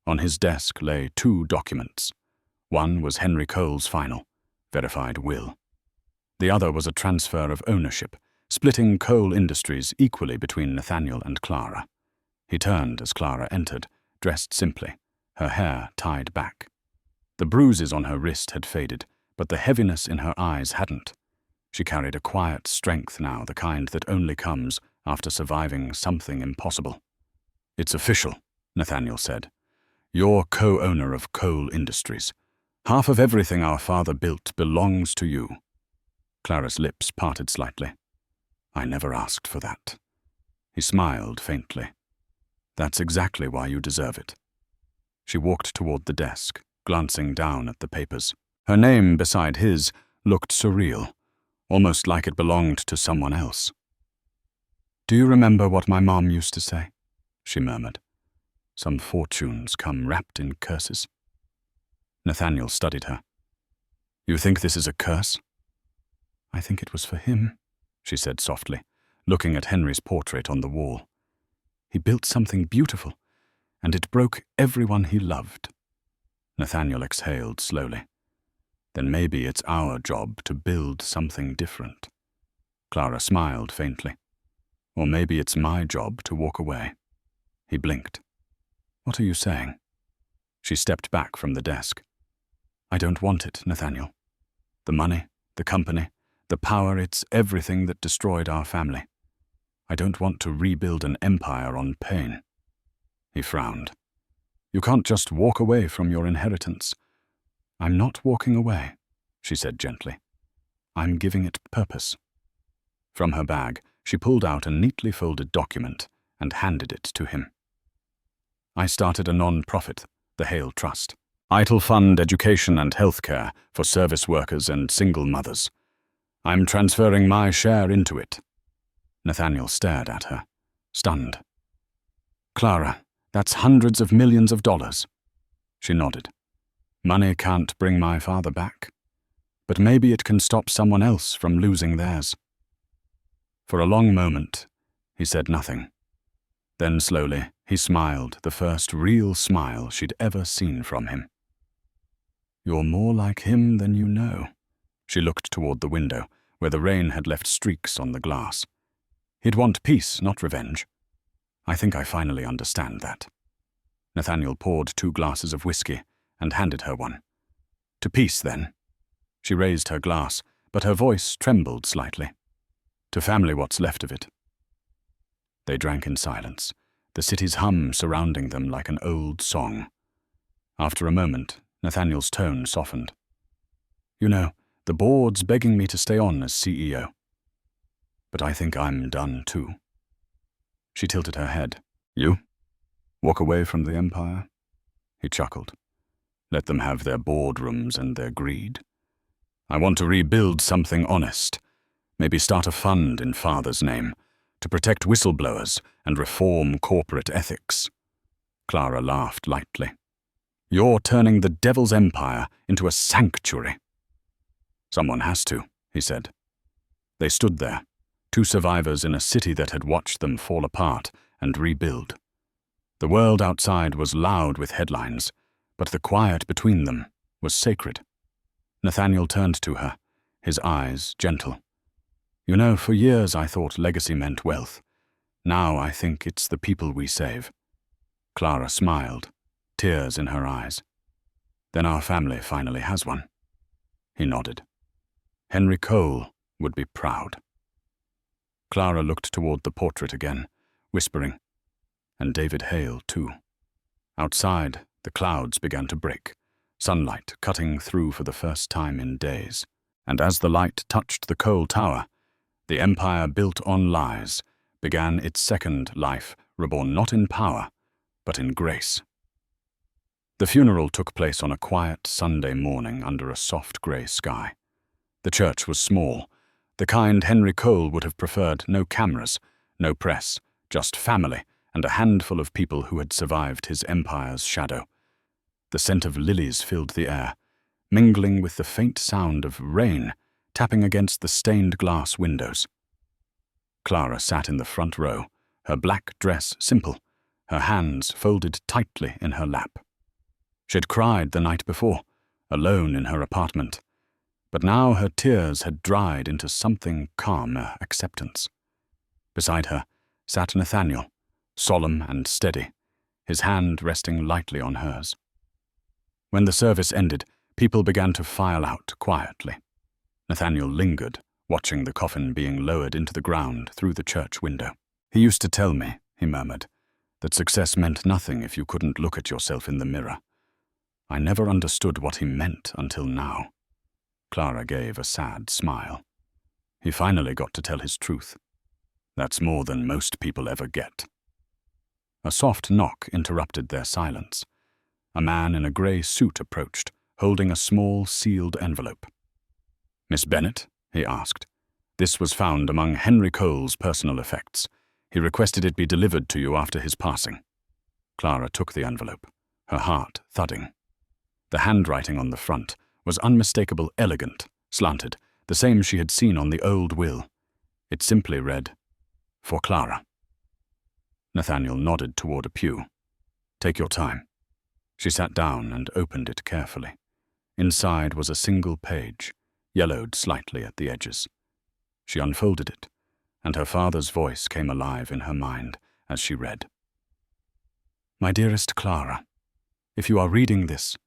On his desk lay 2 documents. One was Henry Cole's final, verified will. The other was a transfer of ownership, splitting Cole Industries equally between Nathaniel and Clara. He turned as Clara entered, dressed simply, her hair tied back. The bruises on her wrist had faded, but the heaviness in her eyes hadn't. She carried a quiet strength now, the kind that only comes after surviving something impossible. "It's official," Nathaniel said. "You're co-owner of Cole Industries. Half of everything our father built belongs to you." Clara's lips parted slightly. "I never asked for that." He smiled faintly. "That's exactly why you deserve it." She walked toward the desk, glancing down at the papers. Her name beside his looked surreal, almost like it belonged to someone else. "Do you remember what my mom used to say?" she murmured. "Some fortunes come wrapped in curses." Nathaniel studied her. "You think this is a curse?" "I think it was for him," she said softly, looking at Henry's portrait on the wall. "He built something beautiful, and it broke everyone he loved." Nathaniel exhaled slowly. "Then maybe it's our job to build something different." Clara smiled faintly. "Or maybe it's my job to walk away." He blinked. "What are you saying?" She stepped back from the desk. "I don't want it, Nathaniel. The money, the company, the power, it's everything that destroyed our family. I don't want to rebuild an empire on pain." He frowned. "You can't just walk away from your inheritance." "I'm not walking away," she said gently. "I'm giving it purpose." From her bag, she pulled out a neatly folded document and handed it to him. "I started a non-profit, the Hale Trust. It'll fund education and healthcare for service workers and single mothers. I'm transferring my share into it." Nathaniel stared at her, stunned. "Clara, that's hundreds of millions of dollars." She nodded. "Money can't bring my father back, but maybe it can stop someone else from losing theirs." For a long moment, he said nothing. Then slowly, he smiled, the first real smile she'd ever seen from him. "You're more like him than you know." She looked toward the window, where the rain had left streaks on the glass. "He'd want peace, not revenge. I think I finally understand that." Nathaniel poured 2 glasses of whiskey and handed her one. "To peace, then." She raised her glass, but her voice trembled slightly. "To family, what's left of it." They drank in silence, the city's hum surrounding them like an old song. After a moment, Nathaniel's tone softened. "You know, the board's begging me to stay on as CEO. But I think I'm done too." She tilted her head. "You? Walk away from the empire?" He chuckled. "Let them have their boardrooms and their greed. I want to rebuild something honest. Maybe start a fund in Father's name to protect whistleblowers and reform corporate ethics." Clara laughed lightly. "You're turning the devil's empire into a sanctuary." "Someone has to," he said. They stood there, 2 survivors in a city that had watched them fall apart and rebuild. The world outside was loud with headlines, but the quiet between them was sacred. Nathaniel turned to her, his eyes gentle. "You know, for years I thought legacy meant wealth. Now I think it's the people we save." Clara smiled, tears in her eyes. "Then our family finally has one." He nodded. "Henry Cole would be proud." Clara looked toward the portrait again, whispering, "And David Hale, too." Outside, the clouds began to break, sunlight cutting through for the first time in days. And as the light touched the Cole Tower, the empire built on lies began its second life, reborn not in power, but in grace. The funeral took place on a quiet Sunday morning under a soft grey sky. The church was small, the kind Henry Cole would have preferred. No cameras, no press, just family and a handful of people who had survived his empire's shadow. The scent of lilies filled the air, mingling with the faint sound of rain tapping against the stained glass windows. Clara sat in the front row, her black dress simple, her hands folded tightly in her lap. She'd cried the night before, alone in her apartment, but now her tears had dried into something calmer acceptance. Beside her sat Nathaniel, solemn and steady, his hand resting lightly on hers. When the service ended, people began to file out quietly. Nathaniel lingered, watching the coffin being lowered into the ground through the church window. "He used to tell me," he murmured, "that success meant nothing if you couldn't look at yourself in the mirror. I never understood what he meant until now." Clara gave a sad smile. He finally got to tell his truth. That's more than most people ever get. A soft knock interrupted their silence. A man in a grey suit approached, holding a small, sealed envelope. "Miss Bennet?" he asked. "This was found among Henry Cole's personal effects. He requested it be delivered to you after his passing." Clara took the envelope, her heart thudding. The handwriting on the front was unmistakable, elegant, slanted, the same she had seen on the old will. It simply read, "For Clara." Nathaniel nodded toward a pew. "Take your time." She sat down and opened it carefully. Inside was a single page, yellowed slightly at the edges. She unfolded it, and her father's voice came alive in her mind as she read. "My dearest Clara, if you are reading this,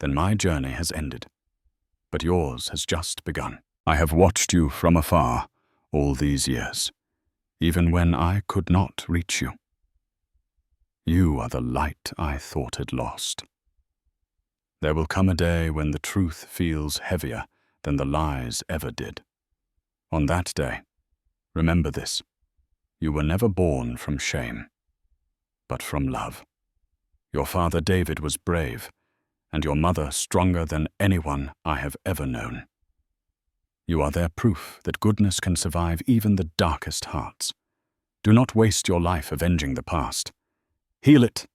then my journey has ended, but yours has just begun. I have watched you from afar all these years, even when I could not reach you. You are the light I thought had lost. There will come a day when the truth feels heavier than the lies ever did. On that day, remember this: you were never born from shame, but from love. Your father David was brave, and your mother stronger than anyone I have ever known. You are their proof that goodness can survive even the darkest hearts. Do not waste your life avenging the past. Heal it.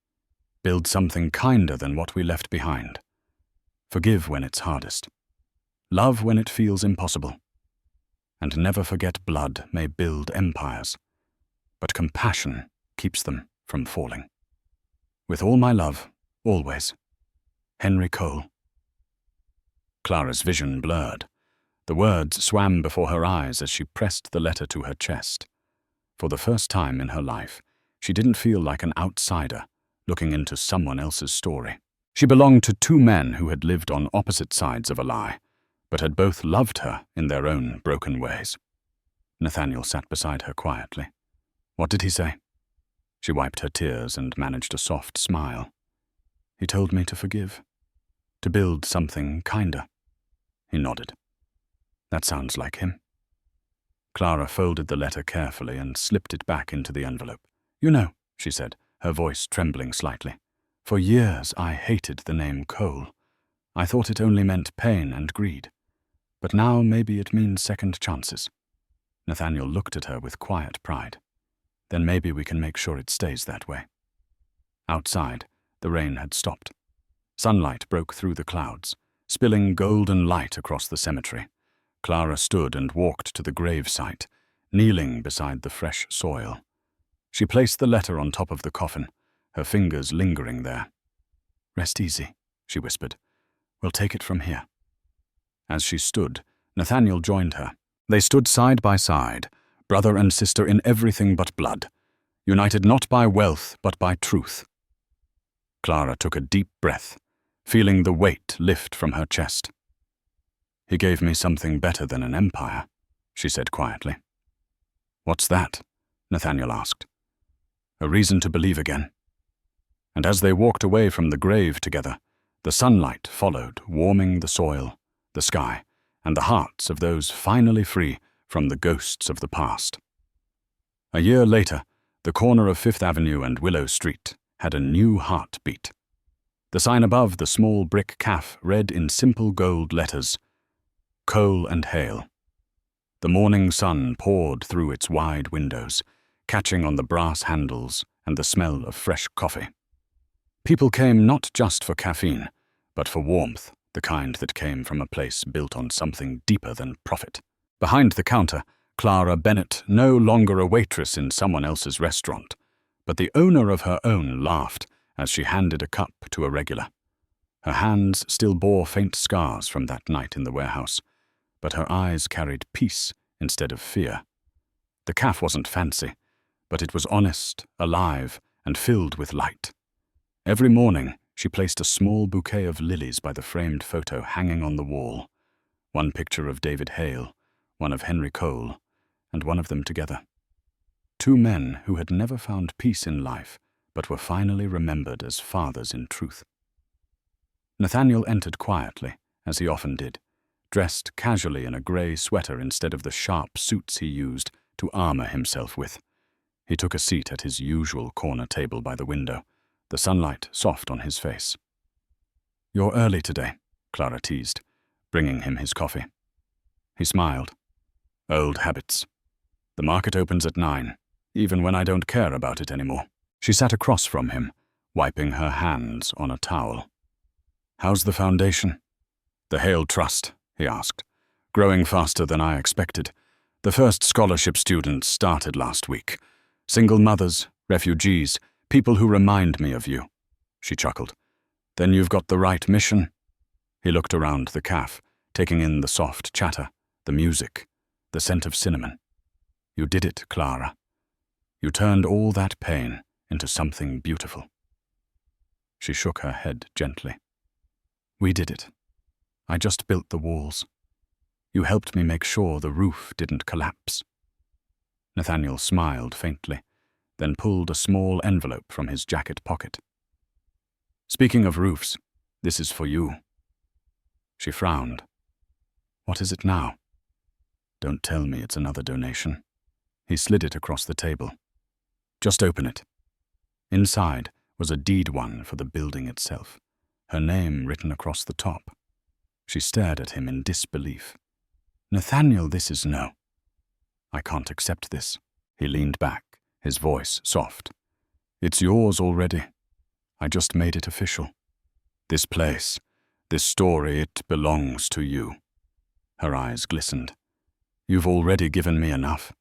Build something kinder than what we left behind. Forgive when it's hardest. Love when it feels impossible. And never forget blood may build empires, but compassion keeps them from falling. With all my love, always, Henry Cole." Clara's vision blurred. The words swam before her eyes as she pressed the letter to her chest. For the first time in her life, she didn't feel like an outsider looking into someone else's story. She belonged to two men who had lived on opposite sides of a lie, but had both loved her in their own broken ways. Nathaniel sat beside her quietly. What did he say? She wiped her tears and managed a soft smile. He told me to forgive, to build something kinder. He nodded. That sounds like him. Clara folded the letter carefully and slipped it back into the envelope. You know, she said, her voice trembling slightly, for years I hated the name Cole. I thought it only meant pain and greed. But now maybe it means second chances. Nathaniel looked at her with quiet pride. Then maybe we can make sure it stays that way. Outside, the rain had stopped. Sunlight broke through the clouds, spilling golden light across the cemetery. Clara stood and walked to the grave site, kneeling beside the fresh soil. She placed the letter on top of the coffin, her fingers lingering there. Rest easy, she whispered. We'll take it from here. As she stood, Nathaniel joined her. They stood side by side, brother and sister in everything but blood, united not by wealth but by truth. Clara took a deep breath, feeling the weight lift from her chest. He gave me something better than an empire, she said quietly. What's that? Nathaniel asked. A reason to believe again. And as they walked away from the grave together, the sunlight followed, warming the soil, the sky, and the hearts of those finally free from the ghosts of the past. A year later, the corner of Fifth Avenue and Willow Street had a new heartbeat. The sign above the small brick cafe read in simple gold letters, Cole and Hale. The morning sun poured through its wide windows, catching on the brass handles and the smell of fresh coffee. People came not just for caffeine, but for warmth, the kind that came from a place built on something deeper than profit. Behind the counter, Clara Bennet, no longer a waitress in someone else's restaurant, but the owner of her own, laughed as she handed a cup to a regular. Her hands still bore faint scars from that night in the warehouse, but her eyes carried peace instead of fear. The cafe wasn't fancy, but it was honest, alive, and filled with light. Every morning, she placed a small bouquet of lilies by the framed photo hanging on the wall. One picture of David Hale, one of Henry Cole, and one of them together. Two men who had never found peace in life, but were finally remembered as fathers in truth. Nathaniel entered quietly, as he often did, dressed casually in a grey sweater instead of the sharp suits he used to armor himself with. He took a seat at his usual corner table by the window, the sunlight soft on his face. "You're early today," Clara teased, bringing him his coffee. He smiled. "Old habits. The market opens at 9, even when I don't care about it anymore." She sat across from him, wiping her hands on a towel. "How's the foundation?" "The Hale Trust," he asked, "growing faster than I expected. The first scholarship students started last week. Single mothers, refugees, people who remind me of you." She chuckled. "Then you've got the right mission." He looked around the cafe, taking in the soft chatter, the music, the scent of cinnamon. "You did it, Clara. You turned all that pain into something beautiful." She shook her head gently. "We did it. I just built the walls. You helped me make sure the roof didn't collapse." Nathaniel smiled faintly, then pulled a small envelope from his jacket pocket. "Speaking of roofs, this is for you." She frowned. "What is it now?" "Don't tell me it's another donation." He slid it across the table. "Just open it." Inside was a deed one for the building itself, her name written across the top. She stared at him in disbelief. "Nathaniel, this is no." "I can't accept this." He leaned back, his voice soft. "It's yours already. I just made it official. This place, this story, it belongs to you." Her eyes glistened. "You've already given me enough."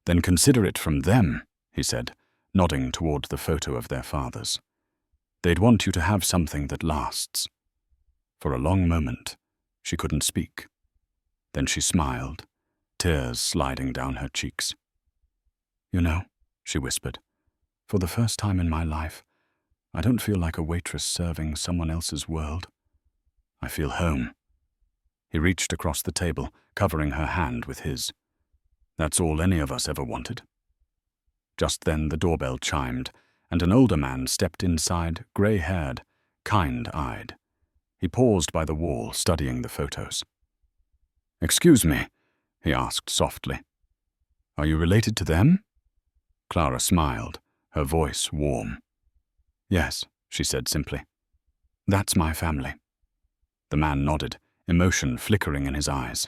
"Then consider it from them," he said, nodding toward the photo of their fathers. "They'd want you to have something that lasts." For a long moment, she couldn't speak. Then she smiled, tears sliding down her cheeks. "You know," she whispered, "for the first time in my life, I don't feel like a waitress serving someone else's world. I feel home." He reached across the table, covering her hand with his. "That's all any of us ever wanted." Just then the doorbell chimed, and an older man stepped inside, grey-haired, kind-eyed. He paused by the wall, studying the photos. "Excuse me," he asked softly. "Are you related to them?" Clara smiled, her voice warm. "Yes," she said simply. "That's my family." The man nodded, emotion flickering in his eyes.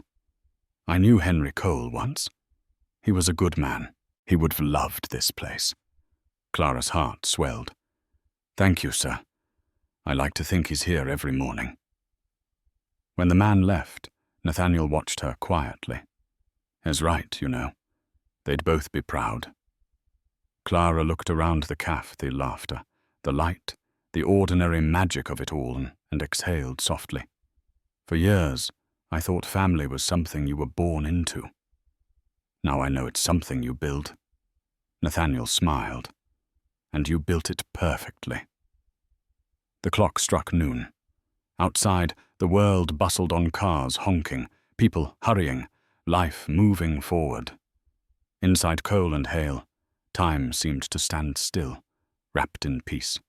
"I knew Henry Cole once. He was a good man. He would have loved this place." Clara's heart swelled. "Thank you, sir. I like to think he's here every morning." When the man left, Nathaniel watched her quietly. "He's right, you know. They'd both be proud." Clara looked around the cafe, the laughter, the light, the ordinary magic of it all, and exhaled softly. "For years, I thought family was something you were born into. Now I know it's something you build." Nathaniel smiled. "And you built it perfectly." The clock struck noon. Outside, the world bustled on cars honking, people hurrying, life moving forward. Inside Cole and Hale, time seemed to stand still, wrapped in peace.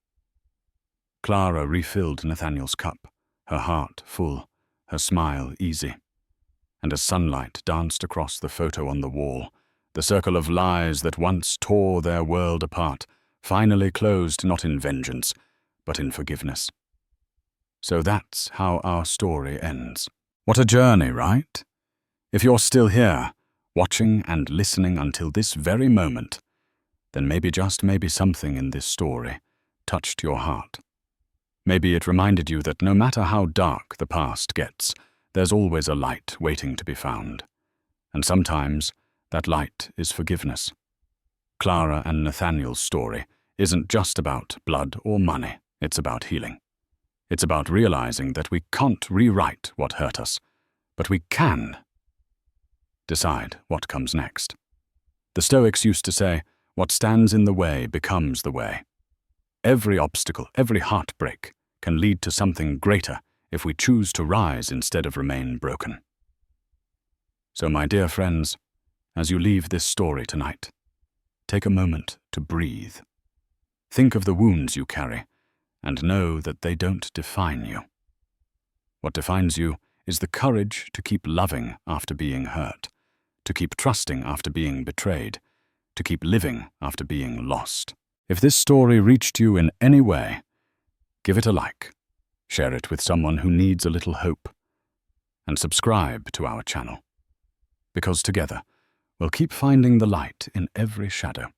Clara refilled Nathaniel's cup, her heart full, her smile easy. And as sunlight danced across the photo on the wall, the circle of lies that once tore their world apart finally closed not in vengeance, but in forgiveness. So that's how our story ends. What a journey, right? If you're still here, watching and listening until this very moment, then maybe, just maybe, something in this story touched your heart. Maybe it reminded you that no matter how dark the past gets, there's always a light waiting to be found. And sometimes that light is forgiveness. Clara and Nathaniel's story isn't just about blood or money, it's about healing. It's about realizing that we can't rewrite what hurt us, but we can decide what comes next. The Stoics used to say, "What stands in the way becomes the way." Every obstacle, every heartbreak can lead to something greater if we choose to rise instead of remain broken. So, my dear friends, as you leave this story tonight, take a moment to breathe. Think of the wounds you carry and know that they don't define you. What defines you is the courage to keep loving after being hurt, to keep trusting after being betrayed, to keep living after being lost. If this story reached you in any way, give it a like, share it with someone who needs a little hope, and subscribe to our channel. Because together, we'll keep finding the light in every shadow.